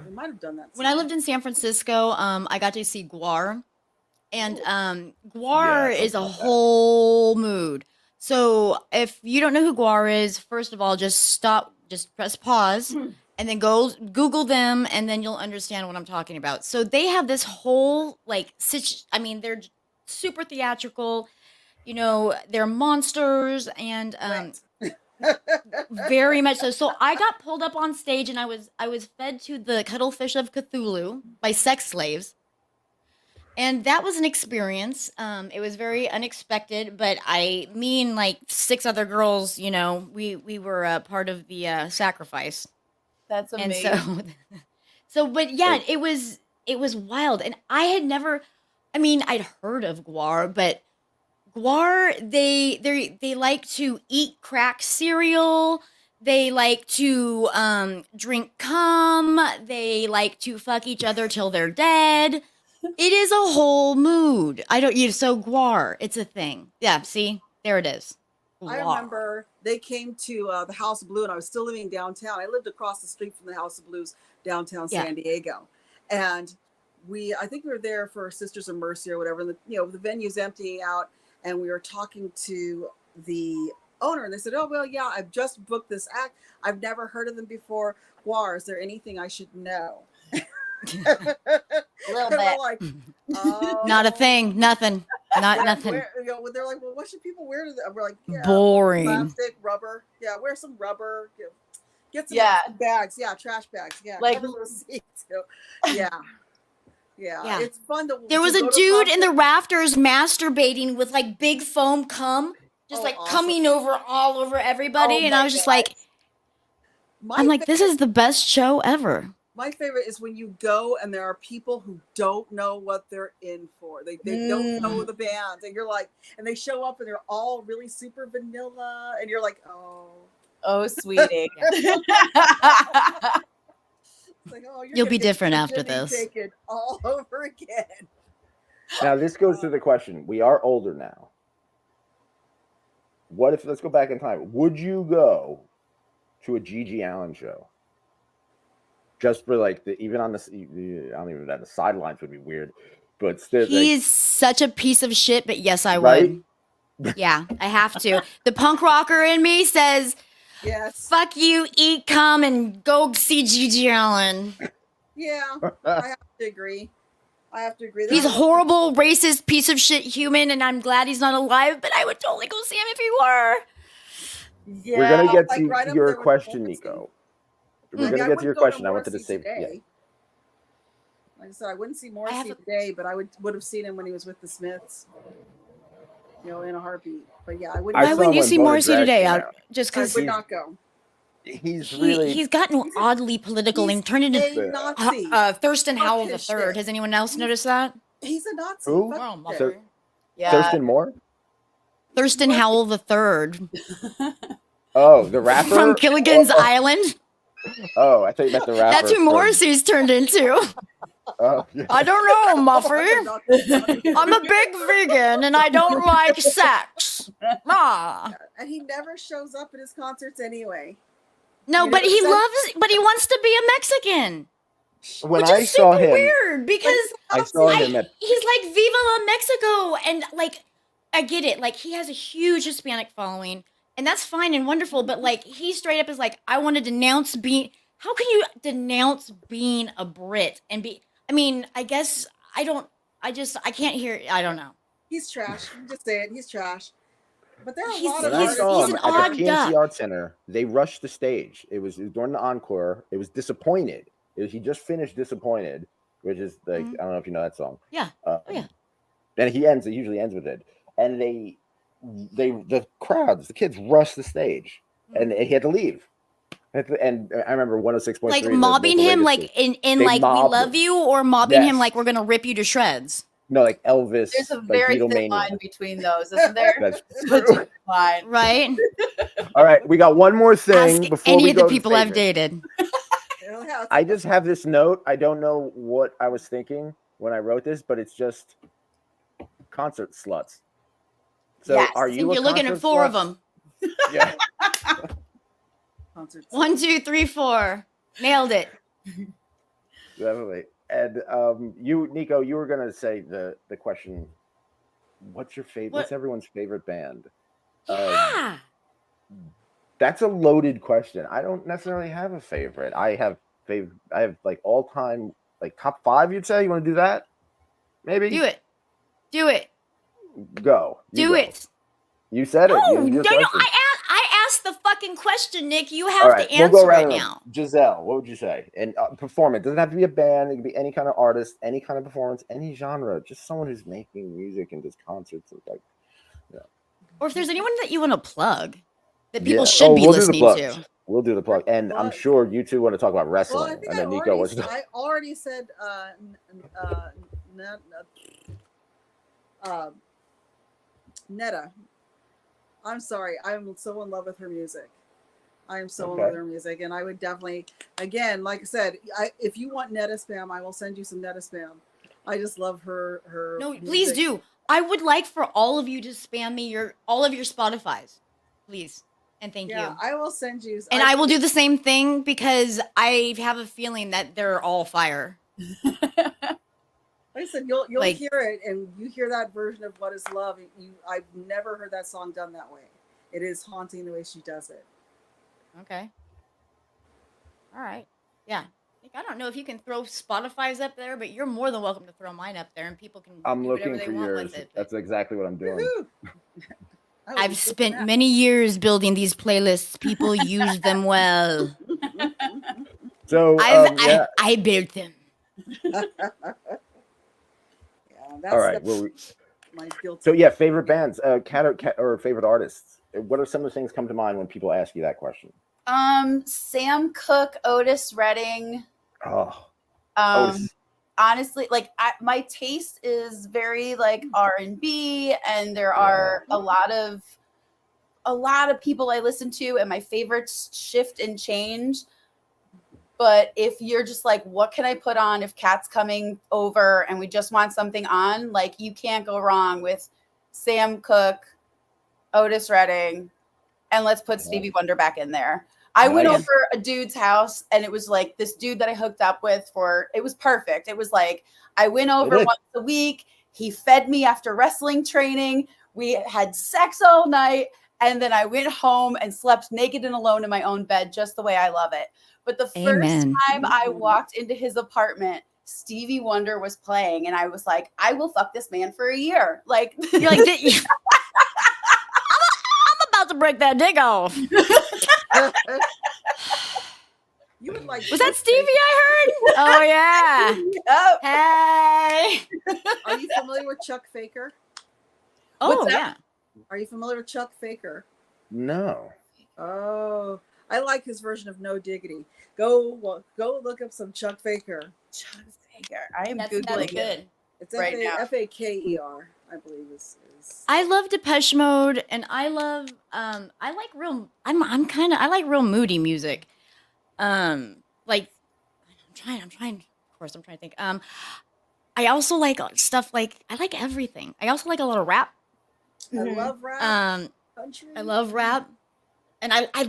Speaker 2: They might have done that.
Speaker 1: When I lived in San Francisco, I got to see Gwar. And Gwar
Speaker 3: Yeah,
Speaker 1: is a
Speaker 3: something like that.
Speaker 1: whole mood. So if you don't know who Gwar is, first of all, just press pause and then go Google them, and then you'll understand what I'm talking about. So they have this whole they're super theatrical, they're monsters and very much so. So I got pulled up on stage and I was fed to the cuttlefish of Cthulhu by sex slaves. And that was an experience. It was very unexpected, but me and like 6 other girls, we were part of the sacrifice.
Speaker 4: That's
Speaker 1: And
Speaker 4: amazing.
Speaker 1: but yeah, it was wild. And I had never, I'd heard of Gwar, but Gwar, they like to eat crack cereal. They like to drink cum. They like to fuck each other till they're dead. It is a whole mood. So Gwar, it's a thing. Yeah, see? There it is.
Speaker 2: I
Speaker 1: Gwar.
Speaker 2: remember they came to the House of Blue, and I was still living downtown. I lived across the street from the House of Blues, downtown San Diego, and I think we were there for Sisters of Mercy or whatever. And the venue's emptying out, and we were talking to the owner, and they said, "Oh well, yeah, I've just booked this act. I've never heard of them before. Gwar, is there anything I should know?"
Speaker 4: A little
Speaker 2: And we're
Speaker 4: bit.
Speaker 2: like,
Speaker 1: Not a thing. Nothing. Not nothing.
Speaker 2: They're like, well, what should people wear to that? We're like, yeah,
Speaker 1: Boring.
Speaker 2: plastic, rubber. Yeah, wear some rubber. Get some
Speaker 4: Yeah.
Speaker 2: bags. Yeah, trash bags. Yeah,
Speaker 4: Like-
Speaker 2: cover those seats. Yeah.
Speaker 1: Yeah.
Speaker 2: It's fun to.
Speaker 1: There was
Speaker 2: to
Speaker 1: a
Speaker 2: go to
Speaker 1: dude in the
Speaker 2: concerts.
Speaker 1: rafters masturbating with like big foam cum, just
Speaker 2: Oh,
Speaker 1: like
Speaker 2: awesome.
Speaker 1: coming all over everybody.
Speaker 2: Oh
Speaker 1: And
Speaker 2: my
Speaker 1: I was just
Speaker 2: God.
Speaker 1: like, I'm like, this is the best show ever.
Speaker 2: My favorite is when you go and there are people who don't know what they're in for. They don't know the bands, and you're like, and they show up and they're all really super vanilla, and you're like,
Speaker 4: Oh, sweetie.
Speaker 2: it's like, oh,
Speaker 1: You'll be different after this.
Speaker 2: Taken all over again.
Speaker 3: Now this goes to the question: we are older now. What if? Let's go back in time. Would you go to a Gigi Allen show? Just for like even on the I don't even know, the sidelines would be weird, but still,
Speaker 1: He is such a piece of shit, but yes, I
Speaker 3: Right?
Speaker 1: would. Yeah, I have to. The punk rocker in me says,
Speaker 2: Yes.
Speaker 1: fuck you, eat cum, and go see Gigi Allen.
Speaker 2: Yeah, I have to agree.
Speaker 1: He's a horrible, racist piece of shit human, and I'm glad he's not alive, but I would totally go see him if he were.
Speaker 4: Yeah.
Speaker 3: We're gonna get
Speaker 2: Like,
Speaker 3: to
Speaker 2: right up
Speaker 3: your
Speaker 2: there with
Speaker 3: question,
Speaker 2: Morrissey.
Speaker 3: Nico. We're
Speaker 2: Like,
Speaker 3: gonna
Speaker 2: I
Speaker 3: get to your
Speaker 2: wouldn't go to
Speaker 3: question. I wanted to
Speaker 2: Morrissey
Speaker 3: save. Yeah.
Speaker 2: today. Like I said, I wouldn't see
Speaker 1: I
Speaker 2: Morrissey
Speaker 1: have a,
Speaker 2: today, but I would have seen him when he was with the Smiths, in a heartbeat. But yeah, I wouldn't.
Speaker 3: I
Speaker 1: why
Speaker 3: saw
Speaker 1: wouldn't
Speaker 3: him
Speaker 1: you
Speaker 3: when
Speaker 1: see
Speaker 3: Bone and
Speaker 1: Morrissey
Speaker 3: Drag
Speaker 1: today?
Speaker 3: came out.
Speaker 1: Just
Speaker 2: I
Speaker 1: because
Speaker 2: would not go.
Speaker 3: He's really
Speaker 1: he's gotten
Speaker 2: He's
Speaker 1: oddly political
Speaker 2: he's
Speaker 1: and turned into
Speaker 2: a Nazi.
Speaker 1: Thurston
Speaker 2: Fuck
Speaker 1: Howell the
Speaker 2: his
Speaker 1: Third.
Speaker 2: shit.
Speaker 1: Has anyone else
Speaker 2: He's
Speaker 1: noticed that?
Speaker 2: he's a Nazi.
Speaker 3: Who?
Speaker 2: Fuck
Speaker 1: Well,
Speaker 2: his
Speaker 1: mother.
Speaker 2: shit.
Speaker 4: Yeah.
Speaker 3: Thurston Moore.
Speaker 1: Thurston
Speaker 2: What?
Speaker 1: Howell the Third
Speaker 3: Oh, the rapper
Speaker 1: from Gilligan's Island.
Speaker 3: Oh, I thought you meant the rapper.
Speaker 1: That's who Morrissey's turned into.
Speaker 3: Oh, yeah.
Speaker 1: I don't know,
Speaker 2: I'm
Speaker 1: Muffy.
Speaker 2: not gonna-
Speaker 1: I'm a big vegan and I don't like sex. Ah.
Speaker 2: and he never shows up at his concerts anyway.
Speaker 1: No,
Speaker 2: You
Speaker 1: but
Speaker 2: know,
Speaker 1: he
Speaker 2: that's-
Speaker 1: loves, but he wants to be a Mexican,
Speaker 3: When
Speaker 1: which
Speaker 3: I
Speaker 1: is
Speaker 3: saw
Speaker 1: super
Speaker 3: him,
Speaker 1: weird because
Speaker 3: I saw him at.
Speaker 1: he's like Viva la Mexico, and like I get it, like he has a huge Hispanic following, and that's fine and wonderful. But like he straight up is like, I want to denounce being. How can you denounce being a Brit and be? I mean, I guess I don't. I can't hear. I don't know.
Speaker 2: He's trash. You just say it. He's trash. But there are a
Speaker 1: He's-
Speaker 2: lot
Speaker 3: When
Speaker 2: of
Speaker 3: I
Speaker 1: he's-
Speaker 3: saw
Speaker 2: artists.
Speaker 3: him
Speaker 1: an
Speaker 3: at
Speaker 1: odd
Speaker 3: the PNC
Speaker 1: duck.
Speaker 3: Art Center, they rushed the stage. It was during the encore. It was Disappointed. He just finished Disappointed, which is like
Speaker 1: Mhm.
Speaker 3: I don't know if you know that song.
Speaker 1: Yeah. Yeah.
Speaker 3: And it usually ends with it. And the crowds, the kids rushed the stage, and he had to leave. And I remember 106.3.
Speaker 1: Like
Speaker 3: the
Speaker 1: mobbing
Speaker 3: local
Speaker 1: him,
Speaker 3: radio
Speaker 1: like
Speaker 3: station.
Speaker 1: in
Speaker 3: They
Speaker 1: like we
Speaker 3: mobbed
Speaker 1: love
Speaker 3: him.
Speaker 1: you, or mobbing him
Speaker 3: Yes.
Speaker 1: like we're gonna rip you to shreds.
Speaker 3: No, like Elvis.
Speaker 4: There's a
Speaker 3: like
Speaker 4: very thin
Speaker 3: Beatlemania.
Speaker 4: line between those, isn't there?
Speaker 3: That's
Speaker 4: Such
Speaker 3: true.
Speaker 4: a line.
Speaker 1: Right?
Speaker 3: All right, we got one more thing
Speaker 1: Ask
Speaker 3: before
Speaker 1: any
Speaker 3: we
Speaker 1: of the
Speaker 3: go to
Speaker 1: people I've
Speaker 3: favorite.
Speaker 1: dated.
Speaker 3: I just have this note. I don't know what I was thinking when I wrote this, but it's just concert sluts. So
Speaker 4: Yes,
Speaker 3: are
Speaker 1: I think
Speaker 3: you?
Speaker 1: you're looking at 4 of them.
Speaker 3: Yeah.
Speaker 2: Concerts.
Speaker 1: 1, 2, 3, 4. Nailed it.
Speaker 3: Definitely. And you, Nico, you were gonna say the question. What's your favorite? What's everyone's favorite band?
Speaker 1: Yeah.
Speaker 3: That's a loaded question. I don't necessarily have a favorite. I have like all time, like top 5. You'd say you want to do that? Maybe
Speaker 1: Do it. Do it.
Speaker 3: go. You
Speaker 1: Do
Speaker 3: go.
Speaker 1: it.
Speaker 3: You said it.
Speaker 1: No,
Speaker 3: You
Speaker 1: no,
Speaker 3: just
Speaker 1: no.
Speaker 3: answered.
Speaker 1: I asked the fucking question, Nick. You
Speaker 3: All
Speaker 1: have
Speaker 3: right,
Speaker 1: to
Speaker 3: we'll go
Speaker 1: answer
Speaker 3: around
Speaker 1: it
Speaker 3: the room.
Speaker 1: now.
Speaker 3: Giselle, what would you say? And perform it. Doesn't have to be a band. It can be any kind of artist, any kind of performance, any genre. Just someone who's making music and does concerts and like.
Speaker 1: Or if there's anyone that you want to plug that people
Speaker 3: Yeah.
Speaker 1: should be
Speaker 3: we'll do the
Speaker 1: listening
Speaker 3: plugs.
Speaker 1: to.
Speaker 3: We'll do the plug, and I'm
Speaker 2: Plug.
Speaker 3: sure you two want to talk about
Speaker 2: Well,
Speaker 3: wrestling.
Speaker 2: I think
Speaker 3: I know Nico was.
Speaker 2: I already said Netta. I'm sorry. I'm so in love with her music. I am so in love
Speaker 3: Okay.
Speaker 2: with her music, and I would definitely, again, like I said, if you want Netta spam, I will send you some Netta spam. I just love her.
Speaker 1: No,
Speaker 2: music.
Speaker 1: please do. I would like for all of you to spam me all of your Spotify's, please, and thank
Speaker 2: Yeah,
Speaker 1: you.
Speaker 2: I will send you.
Speaker 1: And I will do the same thing because I have a feeling that they're all fire.
Speaker 2: Like I said, you'll
Speaker 1: like-
Speaker 2: hear it, and you hear that version of "What Is Love." I've never heard that song done that way. It is haunting the way she does it.
Speaker 1: Okay. All right. Yeah. Nick, I don't know if you can throw Spotify's up there, but you're more than welcome to throw mine up there, and people can
Speaker 3: I'm
Speaker 1: do whatever
Speaker 3: looking
Speaker 1: they
Speaker 3: for
Speaker 1: want
Speaker 3: yours.
Speaker 1: with it.
Speaker 3: That's exactly what I'm doing.
Speaker 2: Woohoo! I will
Speaker 1: I've
Speaker 2: be
Speaker 1: spent
Speaker 2: looking
Speaker 1: many years building these playlists. People use them well.
Speaker 2: at-
Speaker 3: So yeah.
Speaker 1: I built them.
Speaker 2: Yeah, that's
Speaker 3: All right. Well,
Speaker 2: my guilty.
Speaker 3: so yeah, favorite bands, cat or favorite artists. What are some of the things come to mind when people ask you that question?
Speaker 4: Sam Cooke, Otis Redding.
Speaker 3: Oh,
Speaker 4: Um, honestly, like my taste is very like R&B, and there are a lot of people I listen to, and my favorites shift and change. But if you're just like, what can I put on if Kat's coming over and we just want something on? Like, you can't go wrong with Sam Cooke, Otis Redding, and let's put Stevie Wonder back in there. I went
Speaker 3: Nice.
Speaker 4: over a dude's house, and it was like this dude that I hooked up with it was perfect. It was like, I went over
Speaker 3: is.
Speaker 4: once a week. He fed me after wrestling training. We had sex all night. And then I went home and slept naked and alone in my own bed, just the way I love it. But the
Speaker 1: Amen.
Speaker 4: first time I walked into his apartment, Stevie Wonder was playing. And I was like, I will fuck this man for a year. Like,
Speaker 1: You're like, I'm about to break that dick off.
Speaker 2: You would like
Speaker 1: Was that Stevie I heard? Oh, yeah.
Speaker 4: Yep.
Speaker 1: Hey.
Speaker 2: Are you familiar with Chuck Faker?
Speaker 1: Oh,
Speaker 4: that?
Speaker 1: yeah.
Speaker 2: Are you familiar with Chuck Faker?
Speaker 3: No.
Speaker 2: Oh, I like his version of No Diggity. Go look up some Chuck Faker.
Speaker 4: Chuck Faker. I am
Speaker 1: That's
Speaker 4: googling it.
Speaker 1: good.
Speaker 2: It's
Speaker 4: Right now.
Speaker 2: Faker, I believe is.
Speaker 1: I love Depeche Mode, and I love I like real. I like real moody music. Like I'm trying. Of course, I'm trying to think. I also like stuff like I like everything. I also like a lot of rap.
Speaker 2: I
Speaker 4: Mhm.
Speaker 2: love rap. Country.
Speaker 1: I love rap, and I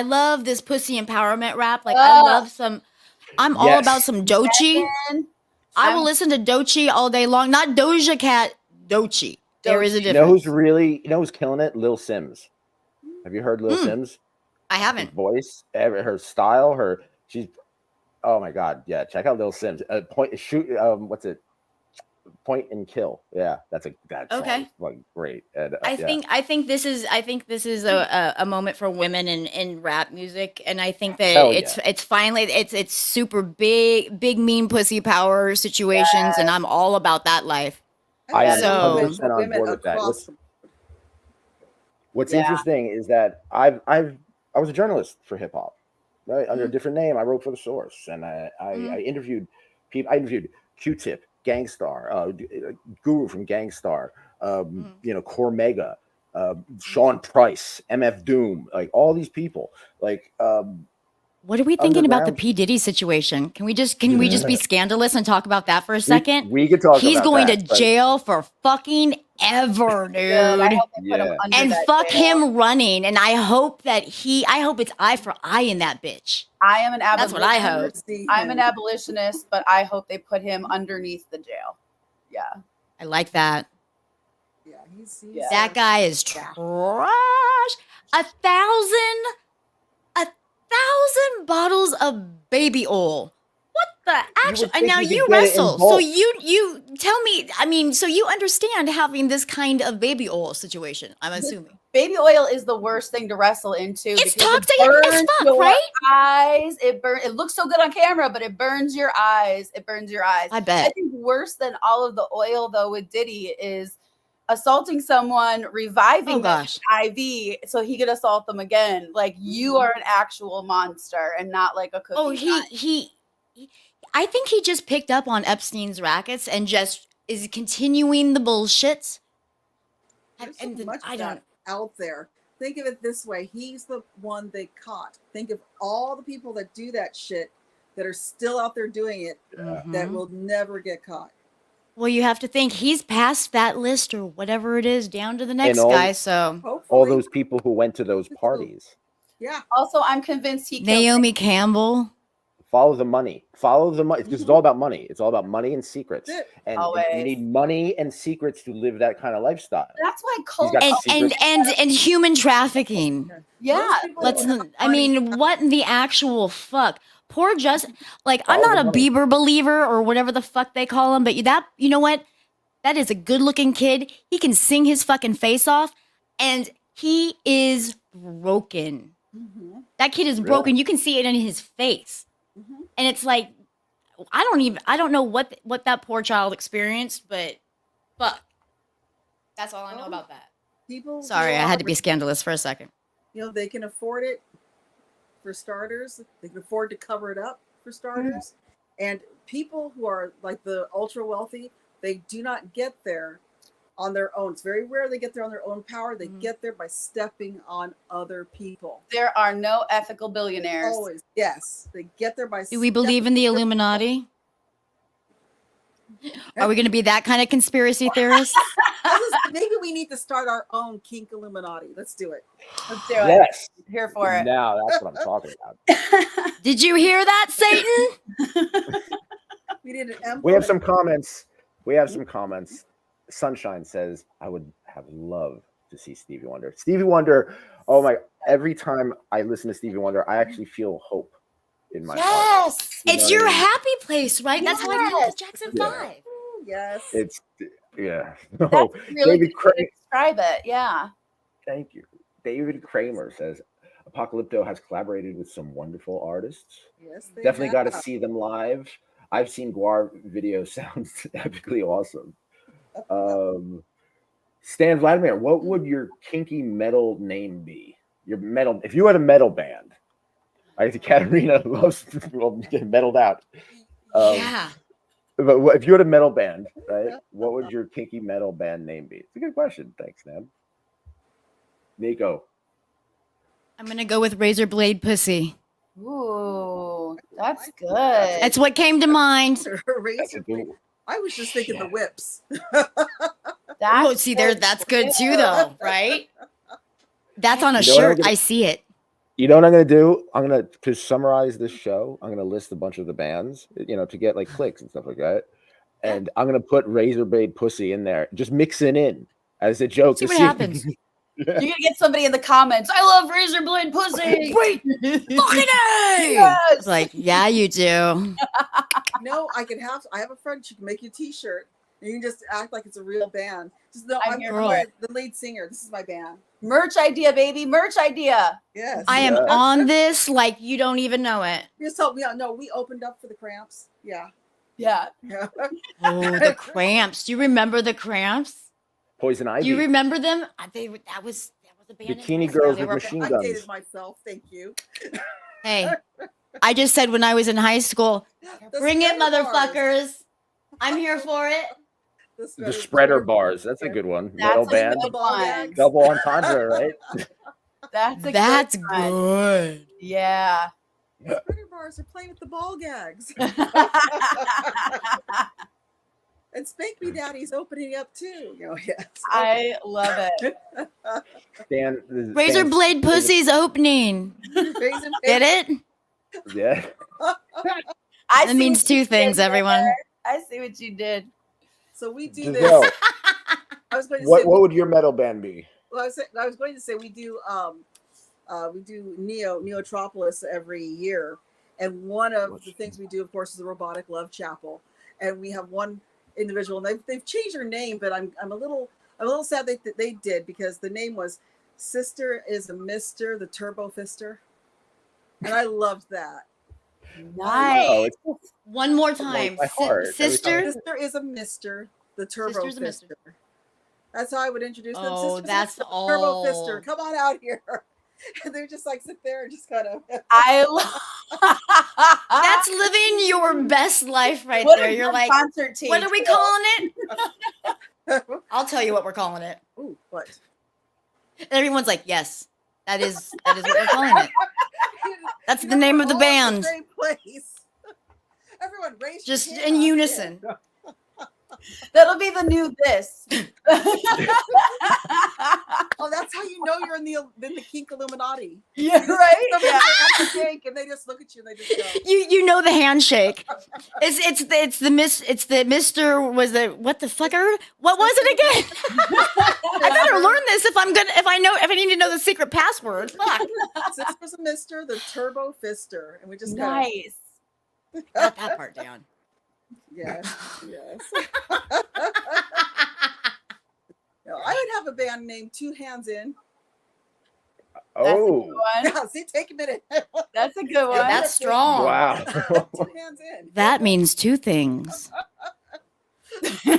Speaker 1: love this pussy empowerment rap. Like
Speaker 4: Oh.
Speaker 1: I love some. I'm all
Speaker 3: Yes.
Speaker 1: about some Doechii.
Speaker 4: And
Speaker 1: I will listen to Doechii all day long. Not Doja Cat, Doechii. There is a
Speaker 4: Doechii.
Speaker 3: You know
Speaker 1: difference.
Speaker 3: who's killing it? Lil Sims. Have you heard Lil Sims?
Speaker 1: I
Speaker 3: Her
Speaker 1: haven't.
Speaker 3: voice, her style, she's. Oh my God! Yeah, check out Lil Sims. What's it? Point and Kill. Yeah, that's
Speaker 1: Okay.
Speaker 3: like great. And,
Speaker 1: I
Speaker 3: yeah.
Speaker 1: think this is a moment for women in rap music, and I think that
Speaker 3: Hell
Speaker 1: it's finally it's super big mean pussy power situations, and I'm all about that life.
Speaker 3: I am
Speaker 1: So-
Speaker 3: 100% on board with that.
Speaker 2: across
Speaker 3: What's
Speaker 4: Yeah.
Speaker 3: interesting is that I was a journalist for hip hop, right? Under a different name. I wrote for The Source, and I interviewed people. I interviewed Q-Tip, Gangstar, Guru from Gangstar, Cormega, Sean Price, MF Doom, like all these people. Like,
Speaker 1: What are we thinking about the
Speaker 3: Underground.
Speaker 1: P Diddy situation? Can we just be scandalous and talk about that for a second?
Speaker 3: we could talk
Speaker 1: He's
Speaker 3: about
Speaker 1: going
Speaker 3: that,
Speaker 1: to
Speaker 3: but-
Speaker 1: jail for fucking ever, dude.
Speaker 4: Good. I hope they put him
Speaker 3: Yeah.
Speaker 4: under
Speaker 1: And
Speaker 4: that
Speaker 1: fuck
Speaker 4: jail.
Speaker 1: him running. And I hope it's eye for eye in that bitch.
Speaker 4: I am an
Speaker 1: That's what I
Speaker 4: abolitionist.
Speaker 1: hope.
Speaker 4: I'm an abolitionist, but I hope they put him underneath the jail. Yeah.
Speaker 1: I like that.
Speaker 2: Yeah, he's
Speaker 4: Yeah.
Speaker 1: That guy is trash. 1,000 bottles of baby oil. What the actual?
Speaker 3: would
Speaker 1: And
Speaker 3: think
Speaker 1: now
Speaker 3: you could
Speaker 1: you
Speaker 3: get it in
Speaker 1: wrestle, so
Speaker 3: bulk.
Speaker 1: you tell me. I mean, so you understand having this kind of baby oil situation? I'm assuming
Speaker 4: Baby oil is the worst thing to wrestle into.
Speaker 1: it's
Speaker 4: because
Speaker 1: toxic
Speaker 4: it
Speaker 1: as
Speaker 4: burns
Speaker 1: fuck,
Speaker 4: your
Speaker 1: right?
Speaker 4: eyes. It looks so good on camera, but it burns your eyes. It burns your eyes.
Speaker 1: I
Speaker 4: I
Speaker 1: bet.
Speaker 4: think worse than all of the oil though with Diddy is assaulting someone, reviving
Speaker 1: Oh
Speaker 4: them
Speaker 1: gosh.
Speaker 4: with IV so he could assault them again. Like you are an actual monster and not like a cookie.
Speaker 1: Oh, he. I think he just picked up on Epstein's rackets and just is continuing the bullshit.
Speaker 2: There's so
Speaker 1: And
Speaker 2: much
Speaker 1: I
Speaker 2: of
Speaker 1: don't.
Speaker 2: that out there. Think of it this way: he's the one they caught. Think of all the people that do that shit that are still out there doing it that
Speaker 1: Mhm.
Speaker 2: will never get caught.
Speaker 1: Well, you have to think he's past that list or whatever it is, down to the next
Speaker 3: all-
Speaker 1: guy. So
Speaker 2: Hopefully,
Speaker 3: all those people who went to those parties.
Speaker 2: yeah.
Speaker 4: Also, I'm convinced he killed
Speaker 1: Naomi Campbell.
Speaker 3: Follow the money. Follow the money. Because it's all about money. It's all about money and secrets.
Speaker 2: That's it.
Speaker 3: And
Speaker 4: Always.
Speaker 3: you need money and secrets to live that kind of lifestyle.
Speaker 4: That's why cult.
Speaker 3: got
Speaker 1: And,
Speaker 3: secrets.
Speaker 1: and human trafficking.
Speaker 4: Yeah.
Speaker 2: Most people
Speaker 1: Let's.
Speaker 2: don't have
Speaker 1: I
Speaker 2: money.
Speaker 1: mean, what in the actual fuck? Poor Justin. Like, I'm
Speaker 3: Follow
Speaker 1: not a
Speaker 3: the money.
Speaker 1: Bieber believer or whatever the fuck they call him, but you know what? That is a good-looking kid. He can sing his fucking face off, and he is broken.
Speaker 2: Mhm,
Speaker 1: That kid is
Speaker 3: Really?
Speaker 1: broken. You can see it in his face,
Speaker 2: mhm.
Speaker 1: and it's like, I don't know what that poor child experienced, but fuck. That's all I know
Speaker 2: Oh.
Speaker 1: about that.
Speaker 2: People.
Speaker 1: Sorry,
Speaker 2: who
Speaker 1: I had to
Speaker 2: are-
Speaker 1: be scandalous for a second.
Speaker 2: They can afford it for starters. They can afford to cover it up for starters. And people who are like the ultra wealthy, they do not get there on their own. It's very rare they get there on their own power. They
Speaker 1: Mhm.
Speaker 2: get there by stepping on other people.
Speaker 4: There are no ethical billionaires.
Speaker 2: Always. Yes. They get there by
Speaker 1: Do we believe in the Illuminati? Are we going to be that kind of conspiracy theorist?
Speaker 2: Maybe we need to start our own kink Illuminati. Let's do it.
Speaker 4: Let's do it.
Speaker 3: Yes.
Speaker 4: Here for it.
Speaker 3: Now that's what I'm talking about.
Speaker 1: Did you hear that, Satan?
Speaker 2: We need an empire.
Speaker 3: We have some comments. Sunshine says, I would have loved to see Stevie Wonder. Stevie Wonder, oh my, every time I listen to Stevie Wonder, I actually feel hope in my heart.
Speaker 4: Yes.
Speaker 3: You
Speaker 1: It's
Speaker 3: know
Speaker 1: your
Speaker 3: what I mean?
Speaker 1: happy place, right? That's how I feel with Jackson
Speaker 3: Yeah.
Speaker 1: 5.
Speaker 2: Yes.
Speaker 3: It's, yeah.
Speaker 4: That's
Speaker 3: No,
Speaker 4: really
Speaker 3: David
Speaker 4: good way to
Speaker 3: Craig,
Speaker 4: describe it. Yeah.
Speaker 3: thank you. David Kramer says Apocalypto has collaborated with some wonderful artists.
Speaker 2: Yes, they
Speaker 3: Definitely got to
Speaker 2: have.
Speaker 3: see them live. I've seen Gwar video. Sounds epically awesome. Um, Stan Vladimir, what would your kinky metal name be? Your metal, if you had a metal band. I think Katarina loves getting metaled out.
Speaker 1: Yeah.
Speaker 3: But if you had a metal band, right? What would your kinky metal band name be? It's a good question. Thanks, man. Nico.
Speaker 1: I'm gonna go with Razorblade Pussy.
Speaker 4: Ooh, that's good.
Speaker 1: That's what came to mind.
Speaker 3: That's
Speaker 2: Razor
Speaker 3: a
Speaker 2: blade.
Speaker 3: good
Speaker 2: I was just thinking the
Speaker 3: Shit.
Speaker 2: whips.
Speaker 1: Oh, see there, that's good too, though, right? That's on a
Speaker 3: You know what I'm
Speaker 1: shirt.
Speaker 3: gonna-
Speaker 1: I see it.
Speaker 3: You know what I'm gonna do? I'm gonna to summarize this show. I'm gonna list a bunch of the bands, to get like clicks and stuff like that. And I'm gonna put Razorblade Pussy in there, just mix it in as a joke.
Speaker 1: See
Speaker 3: to
Speaker 1: what happens.
Speaker 4: You're gonna get somebody in the comments. I love Razorblade Pussy.
Speaker 1: Wait, fucking A!
Speaker 4: Yes.
Speaker 1: It's like, yeah, you do.
Speaker 2: No, I have a friend, she can make you a t-shirt. And you can just act like it's a real band. Just no,
Speaker 4: I'm
Speaker 2: I'm
Speaker 4: here
Speaker 1: for
Speaker 2: the lead singer. This is my band.
Speaker 4: Merch idea, baby. Merch idea.
Speaker 2: Yes.
Speaker 1: I am
Speaker 3: Yeah.
Speaker 1: on this like you don't even know it.
Speaker 2: Just help me out. No, we opened up for the Cramps. Yeah.
Speaker 4: Yeah.
Speaker 2: Yeah.
Speaker 1: Oh, the Cramps. Do you remember the Cramps?
Speaker 3: Poison Ivy.
Speaker 1: Do you remember them? That was a band. in
Speaker 3: Bikini
Speaker 1: high school.
Speaker 3: Girls
Speaker 1: They
Speaker 3: with
Speaker 1: were-
Speaker 3: Machine
Speaker 2: I
Speaker 3: Guns.
Speaker 2: dated myself. Thank you.
Speaker 1: Hey, I just said when I was in high school,
Speaker 2: The
Speaker 1: bring it,
Speaker 2: spreader bars.
Speaker 1: motherfuckers. I'm here for it.
Speaker 3: The Spreader Bars. That's a good one. Metal
Speaker 4: That's a
Speaker 3: band.
Speaker 4: good one.
Speaker 3: Double entendre, right?
Speaker 4: That's a
Speaker 1: That's
Speaker 4: good one.
Speaker 1: good.
Speaker 4: Yeah.
Speaker 2: Spreader bars are playing with the ball gags. And Spank Me Daddy's opening up too. Yes.
Speaker 4: I love it.
Speaker 3: Stan,
Speaker 1: Razorblade Pussy's opening.
Speaker 2: Raisin
Speaker 1: Get it?
Speaker 3: Yeah.
Speaker 4: I
Speaker 1: That
Speaker 4: see
Speaker 1: means
Speaker 4: what
Speaker 1: two
Speaker 4: you
Speaker 1: things,
Speaker 4: did
Speaker 1: everyone.
Speaker 4: there. I see what you did.
Speaker 2: So we do
Speaker 3: Giselle,
Speaker 2: this. I was going to
Speaker 3: what
Speaker 2: say
Speaker 3: would your metal band be?
Speaker 2: well, I was going to say we do Neotropolis every year, and one of the things we do, of course, is the Robotic Love Chapel, and we have one individual, and they've changed their name, but I'm a little sad that they did, because the name was Sister is a Mister the Turbo Fister, and I loved that.
Speaker 4: Nice.
Speaker 3: Oh, it's
Speaker 1: One more time.
Speaker 3: my heart every time.
Speaker 1: Sister.
Speaker 2: Sister is a Mister the Turbo
Speaker 1: Sister's a
Speaker 2: Fister.
Speaker 1: mister.
Speaker 2: That's how I would introduce them.
Speaker 1: Oh,
Speaker 2: Sister's
Speaker 1: that's
Speaker 2: a
Speaker 1: all.
Speaker 2: Turbo Fister, come on out here. And they're just like sit there and just kind of.
Speaker 4: I love
Speaker 1: That's living your best life right
Speaker 4: what
Speaker 1: there.
Speaker 4: a
Speaker 1: You're
Speaker 4: good
Speaker 1: like,
Speaker 4: concert team.
Speaker 1: what are we
Speaker 4: too.
Speaker 1: calling it? I'll tell you what we're calling it.
Speaker 2: Ooh, what?
Speaker 1: And everyone's like, yes, that is what we're calling it. That's the name of the
Speaker 2: We're all in
Speaker 1: band.
Speaker 2: same place. Everyone, raise your
Speaker 1: Just
Speaker 2: hand
Speaker 1: in
Speaker 2: up.
Speaker 1: unison.
Speaker 4: That'll be the new this.
Speaker 2: Oh, that's how you know you're in the Kink Illuminati.
Speaker 4: Yeah, right?
Speaker 2: Somebody's
Speaker 4: Yeah.
Speaker 2: at the cake and they just look at you and they just go.
Speaker 1: You know the handshake. It's the Mister was the what the fucker? What was it again? I better learn this if I need to know the secret password. Fuck.
Speaker 2: Sister's a Mister, the Turbo Fister, and we just
Speaker 4: Nice.
Speaker 1: Got that part down.
Speaker 2: Yes, yes. No, I would have a band named Two Hands In.
Speaker 4: That's a
Speaker 3: Oh,
Speaker 4: good one.
Speaker 2: Yeah, see, take a minute.
Speaker 4: That's a good one.
Speaker 1: That's strong.
Speaker 3: wow.
Speaker 2: 2 hands in.
Speaker 1: That means two things.
Speaker 2: How you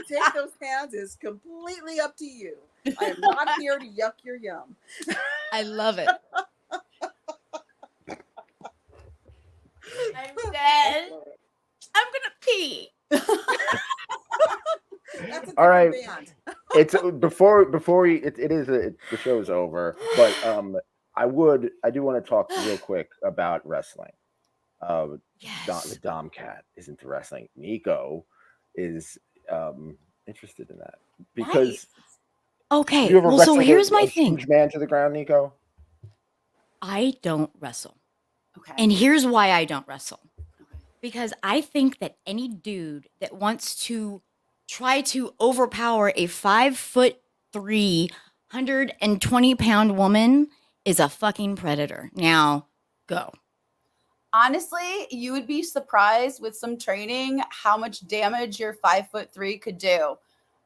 Speaker 2: take those hands is completely up to you. I am not here to yuck your yum.
Speaker 1: I love it.
Speaker 4: I'm dead.
Speaker 1: I'm gonna pee.
Speaker 2: That's a
Speaker 3: All right.
Speaker 2: different band.
Speaker 3: It's before we the show is over, but I do want to talk real quick about wrestling. The
Speaker 1: Yes.
Speaker 3: Domme Kat is into wrestling. Nico is interested in that because
Speaker 1: Nice. Okay.
Speaker 3: you ever
Speaker 1: Well, so
Speaker 3: wrestled
Speaker 1: here's
Speaker 3: a
Speaker 1: my
Speaker 3: huge
Speaker 1: thing.
Speaker 3: man to the ground, Nico.
Speaker 1: I don't wrestle.
Speaker 4: Okay.
Speaker 1: And here's why I don't wrestle. Because I think that any dude that wants to try to overpower a 5'3", 120-pound woman is a fucking predator. Now, go.
Speaker 4: Honestly, you would be surprised with some training how much damage your 5'3" could do.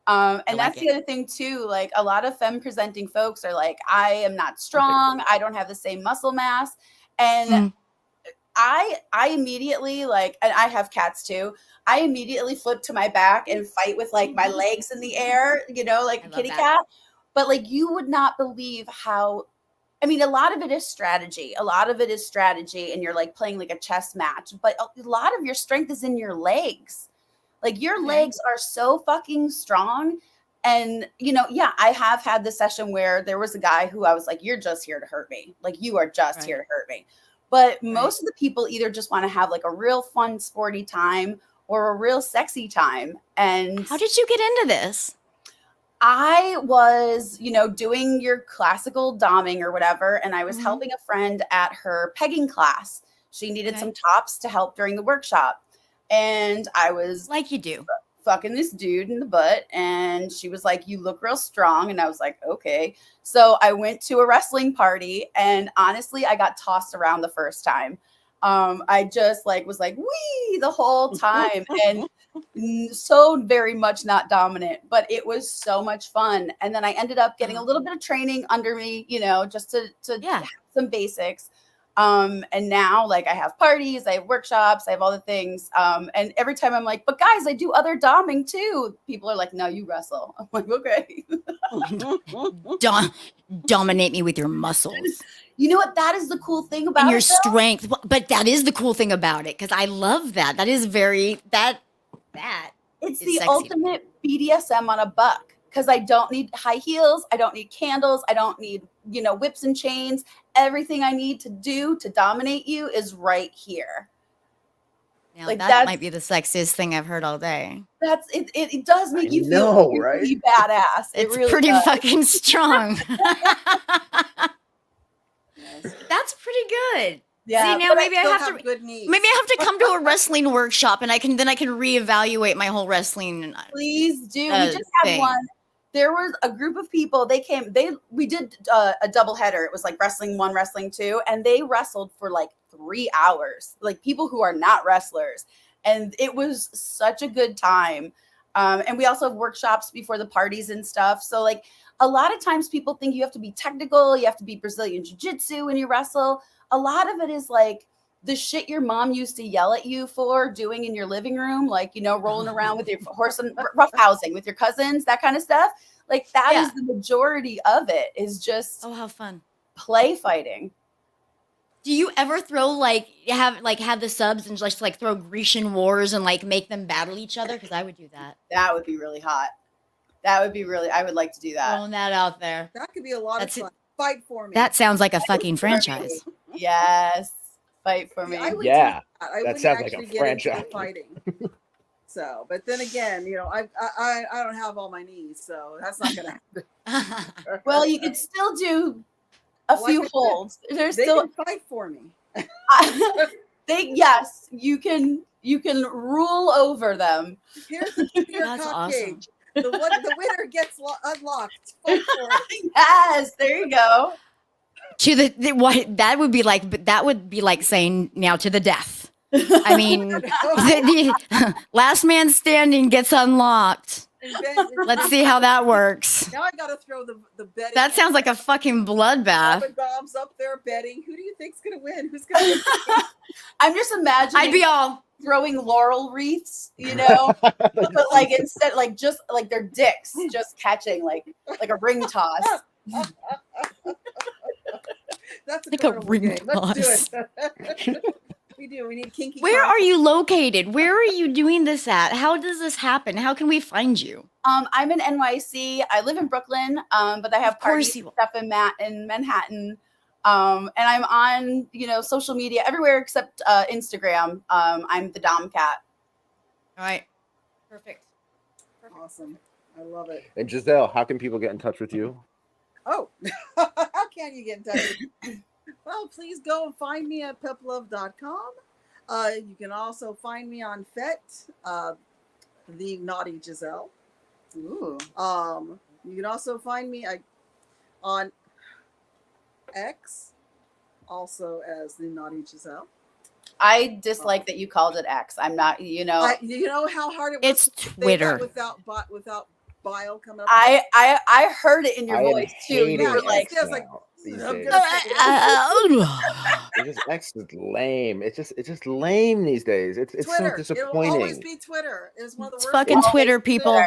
Speaker 4: And
Speaker 1: like
Speaker 4: that's the other thing too. Like a lot of femme presenting folks are like, I am not strong. I don't have the same muscle mass. And
Speaker 1: Mm.
Speaker 4: I immediately like, and I have cats too. I immediately flip to my back and fight with like my legs in the air, you know, like
Speaker 1: I
Speaker 4: a
Speaker 1: love
Speaker 4: kitty
Speaker 1: that.
Speaker 4: cat. But like, you would not believe how, I mean, a lot of it is strategy. A lot of it is strategy, and you're like playing like a chess match. But a lot of your strength is in your legs. Like your legs are so fucking strong. And, you know, yeah, I have had the session where there was a guy who I was like, you're just here to hurt me. Like you are just here to hurt me. But most of the people either just want to have like a real fun, sporty time or a real sexy time. And
Speaker 1: How did you get into this?
Speaker 4: I was, you know, doing your classical doming or whatever, and I was
Speaker 1: Mhm.
Speaker 4: helping a friend at her pegging class. She needed
Speaker 1: Okay.
Speaker 4: some tops to help during the workshop. And I was
Speaker 1: Like you do.
Speaker 4: fucking this dude in the butt, and she was like, you look real strong. And I was like, okay. So I went to a wrestling party, and honestly, I got tossed around the first time. I just like was like wee the whole time, and so very much not dominant, but it was so much fun. And then I ended up getting a little bit of training under me, you know, just to have some basics. And now like I have parties, I have workshops, I have all the things. And every time I'm like, but guys, I do other doming too. People are like, no, you wrestle. I'm like, okay.
Speaker 1: Dominate me with your muscles.
Speaker 4: You know what? That is the cool thing about
Speaker 1: and your
Speaker 4: it, though.
Speaker 1: strength. But that is the cool thing about it, because I love that. That is very that
Speaker 4: It's
Speaker 1: is
Speaker 4: the
Speaker 1: sexy to me.
Speaker 4: ultimate BDSM on a buck, because I don't need high heels. I don't need candles. I don't need, you know, whips and chains. Everything I need to do to dominate you is right here.
Speaker 1: Now,
Speaker 4: Like
Speaker 1: that might be the sexiest thing I've heard all day.
Speaker 4: That's it. It does make you
Speaker 3: know,
Speaker 4: feel
Speaker 3: right?
Speaker 4: pretty badass. It
Speaker 1: It's
Speaker 4: really
Speaker 1: pretty
Speaker 4: does.
Speaker 1: fucking strong. That's pretty good.
Speaker 4: Yeah,
Speaker 1: See, now
Speaker 2: But
Speaker 1: maybe I
Speaker 2: still
Speaker 1: have to
Speaker 2: good knees.
Speaker 1: maybe I have to come to a wrestling workshop, and I can reevaluate my whole wrestling.
Speaker 4: Please do. We just had
Speaker 1: thing.
Speaker 4: one. There was a group of people. We did a double header. It was like wrestling 1, wrestling 2, and they wrestled for like 3 hours. Like people who are not wrestlers, and it was such a good time. And we also have workshops before the parties and stuff. So like a lot of times people think you have to be technical, you have to be Brazilian jiu-jitsu when you wrestle. A lot of it is like the shit your mom used to yell at you for doing in your living room, like, you know, rolling around with your horse and rough housing with your cousins, that kind of stuff. Like that is the majority of it, is just
Speaker 1: how fun
Speaker 4: play fighting.
Speaker 1: Do you ever throw have the subs and just like throw Grecian wars and like make them battle each other? Because I would do that.
Speaker 4: That would be really hot. That would be really, I would like to do that.
Speaker 1: Throwing that out there.
Speaker 2: That could be a lot of fun. Fight for me.
Speaker 1: That sounds like a fucking franchise.
Speaker 4: Yes. Fight for me.
Speaker 2: I would
Speaker 3: Yeah,
Speaker 2: that
Speaker 3: sounds like a franchise.
Speaker 2: Fighting. So, but then again, you know, I don't have all my knees, so that's not gonna happen.
Speaker 4: Well, you could still do a few holds. There's
Speaker 2: they
Speaker 4: still
Speaker 2: can fight for me.
Speaker 4: Yes, you can rule over them.
Speaker 2: Here's the computer
Speaker 1: That's
Speaker 2: cock
Speaker 1: awesome.
Speaker 2: cage. The winner gets unlocked. Fight for it.
Speaker 4: Yes, there you go.
Speaker 1: To the what that would be like saying now to the death. I mean, the last man standing gets unlocked. Let's see how that works.
Speaker 2: Now I gotta throw the betting.
Speaker 1: That sounds like a fucking bloodbath.
Speaker 2: The Dom's up there betting. Who do you think's gonna win? Who's gonna win?
Speaker 4: I'm just imagining
Speaker 1: I'd be all
Speaker 4: throwing laurel wreaths, you know, but like instead, like just like their dicks just catching like a ring toss.
Speaker 2: That's
Speaker 1: like a ring
Speaker 2: game.
Speaker 1: toss.
Speaker 2: Let's do it. We do. We need kinky.
Speaker 1: Where
Speaker 2: cock.
Speaker 1: are you located? Where are you doing this at? How does this happen? How can we find you?
Speaker 4: I'm in NYC. I live in Brooklyn, but I have
Speaker 1: Of course
Speaker 4: parties
Speaker 1: you
Speaker 4: and stuff in Manhattan. And I'm on, you know, social media everywhere except Instagram. I'm the Domme Kat.
Speaker 1: All right. Perfect.
Speaker 2: Awesome. I love it.
Speaker 3: And Giselle, how can people get in touch with you?
Speaker 2: Oh, how can you get in touch with me? Well, please go and find me at peplove.com. You can also find me on FET, the Naughty Giselle.
Speaker 4: Ooh.
Speaker 2: You can also find me on X, also as the Naughty Giselle.
Speaker 4: I dislike that you called it X. I'm not, you know.
Speaker 2: You know how hard it was
Speaker 1: It's
Speaker 2: to say that
Speaker 1: Twitter.
Speaker 2: without bile coming up.
Speaker 4: I heard it in your
Speaker 3: I am
Speaker 4: voice too. You
Speaker 3: hating
Speaker 4: were like,
Speaker 3: X
Speaker 2: feels like,
Speaker 3: now these
Speaker 2: I'm
Speaker 3: days.
Speaker 2: gonna say it.
Speaker 3: It's just X is lame. It's just lame these days. It's so
Speaker 2: Twitter. It will always
Speaker 3: disappointing.
Speaker 2: be Twitter. It was one of the
Speaker 1: It's
Speaker 2: worst
Speaker 1: fucking
Speaker 2: things
Speaker 1: Twitter,
Speaker 2: to do.
Speaker 1: people.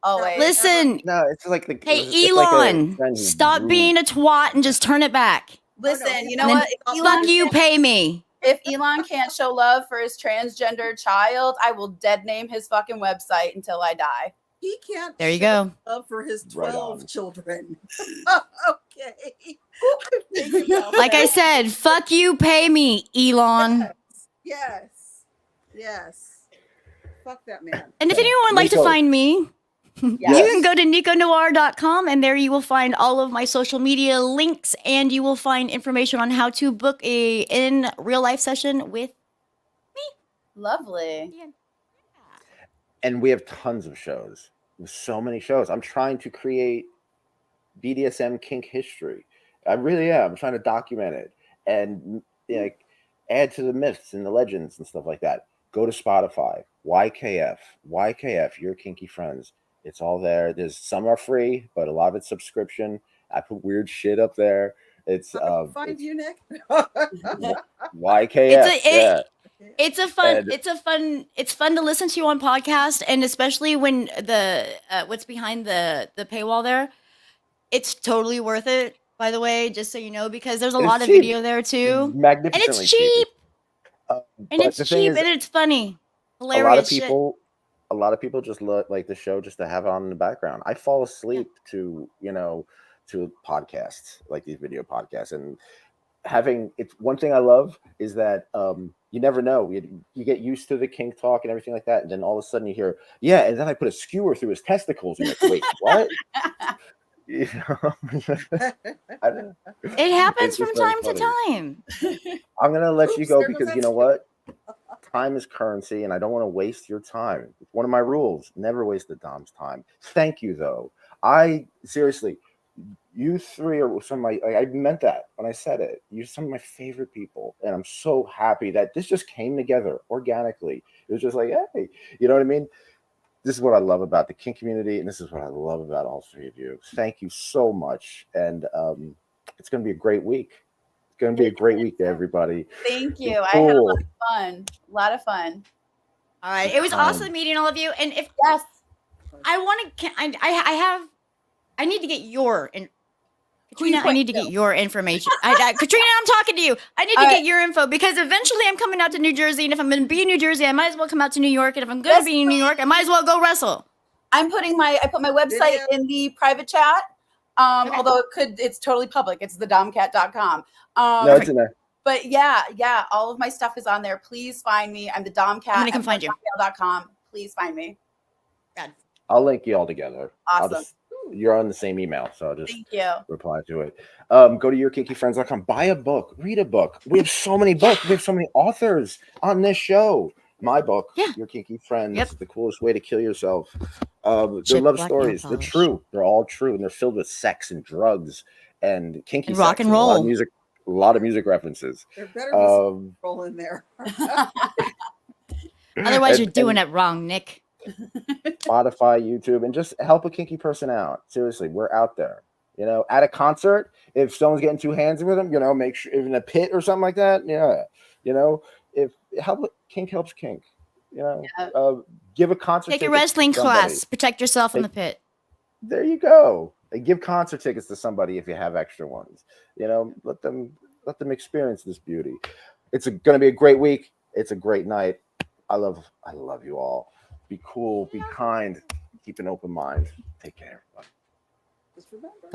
Speaker 4: always.
Speaker 1: Listen,
Speaker 3: No, it's like the
Speaker 1: hey
Speaker 3: it's like a
Speaker 1: Elon,
Speaker 3: trend
Speaker 1: stop
Speaker 3: group.
Speaker 1: being a twat and just turn it back.
Speaker 4: Listen, you know
Speaker 1: And then
Speaker 4: what?
Speaker 1: fuck you, pay me.
Speaker 4: If Elon can't show love for his transgender child, I will dead name his fucking website until I die.
Speaker 2: He can't.
Speaker 1: There you
Speaker 2: show
Speaker 1: go.
Speaker 2: love for his
Speaker 3: Right
Speaker 2: 12
Speaker 3: on.
Speaker 2: children. Okay.
Speaker 1: Like I said, fuck you, pay me, Elon.
Speaker 2: Yes. Fuck that man.
Speaker 1: And if anyone would like to
Speaker 3: Nicco.
Speaker 1: find me, you
Speaker 3: Yes.
Speaker 1: can go to nicconoire.com, and there you will find all of my social media links, and you will find information on how to book a in real life session with
Speaker 4: Lovely.
Speaker 3: And we have tons of shows. There's so many shows. I'm trying to create BDSM kink history. I really am. I'm trying to document it and add to the myths and the legends and stuff like that. Go to Spotify, YKF, your kinky friends. It's all there. There's some are free, but a lot of it's subscription. I put weird shit up there. It's
Speaker 2: Find you, Nick.
Speaker 3: YKF.
Speaker 1: It's fun to listen to on podcast, and especially when the what's behind the paywall there. It's totally worth it, by the way, just so you know, because there's a lot of video there too. And
Speaker 3: Magnificently
Speaker 1: it's cheap.
Speaker 3: And
Speaker 1: it's cheap and it's funny. Hilarious.
Speaker 3: A lot of people just like the show just to have it on in the background. I fall asleep to podcasts, like these video podcasts, and it's one thing I love is that you never know. You get used to the kink talk and everything like that, and then all of a sudden you hear, and then I put a skewer through his testicles, and you're like, wait, what?
Speaker 1: It happens from time to time.
Speaker 3: I'm gonna let you go because you know what? Time is currency, and I don't want to waste your time. It's one of my rules: never waste the Dom's time. Thank you, though. I seriously, you three are some of my. I meant that when I said it. You're some of my favorite people, and I'm so happy that this just came together organically. It was just like, hey, you know what I mean? This is what I love about the kink community, and this is what I love about all three of you. Thank you so much, and it's going to be a great week. It's going to be a great week, everybody.
Speaker 4: Thank you. I had a lot of fun. A lot of fun.
Speaker 1: All right, it was awesome meeting all of you. And if I want to, I need to get your Katrina. I need to get your information. Katrina, I'm talking to you. I need to get your info because eventually I'm coming out to New Jersey, and if I'm going to be in New Jersey, I might as well come out to New York. And if I'm going to be in New York, I might as well go wrestle.
Speaker 4: I put my website in the private chat. Although it's totally public. It's thedomcat.com.
Speaker 3: No, it's in there.
Speaker 4: But yeah, all of my stuff is on there. Please find me. I'm the Domme Kat.
Speaker 1: I'm going to come find you.
Speaker 4: Please find me.
Speaker 3: I'll link you all together.
Speaker 4: Awesome.
Speaker 3: You're on the same email, so I'll just reply to it. Go to yourkinkyfriends.com. Buy a book. Read a book. We have so many books. We have so many authors on this show. My book, Your Kinky Friends, The Coolest Way to Kill Yourself. They're love stories. They're true. They're all true, and they're filled with sex and drugs and kinky
Speaker 1: and rock
Speaker 3: sex
Speaker 1: and roll.
Speaker 3: A lot of music references.
Speaker 2: There better be some roll in there.
Speaker 1: Otherwise, you're doing it wrong, Nick.
Speaker 3: Spotify, YouTube, and just help a kinky person out. Seriously, we're out there. At a concert, if someone's getting two hands with them, make sure in a pit or something like that. If kink helps kink. Give a concert.
Speaker 1: Take a wrestling class. Protect yourself from the pit.
Speaker 3: There you go. Give concert tickets to somebody if you have extra ones. Let them experience this beauty. It's going to be a great week. It's a great night. I love you all. Be cool. Be kind. Keep an open mind. Take care. Bye.
Speaker 2: Just remember.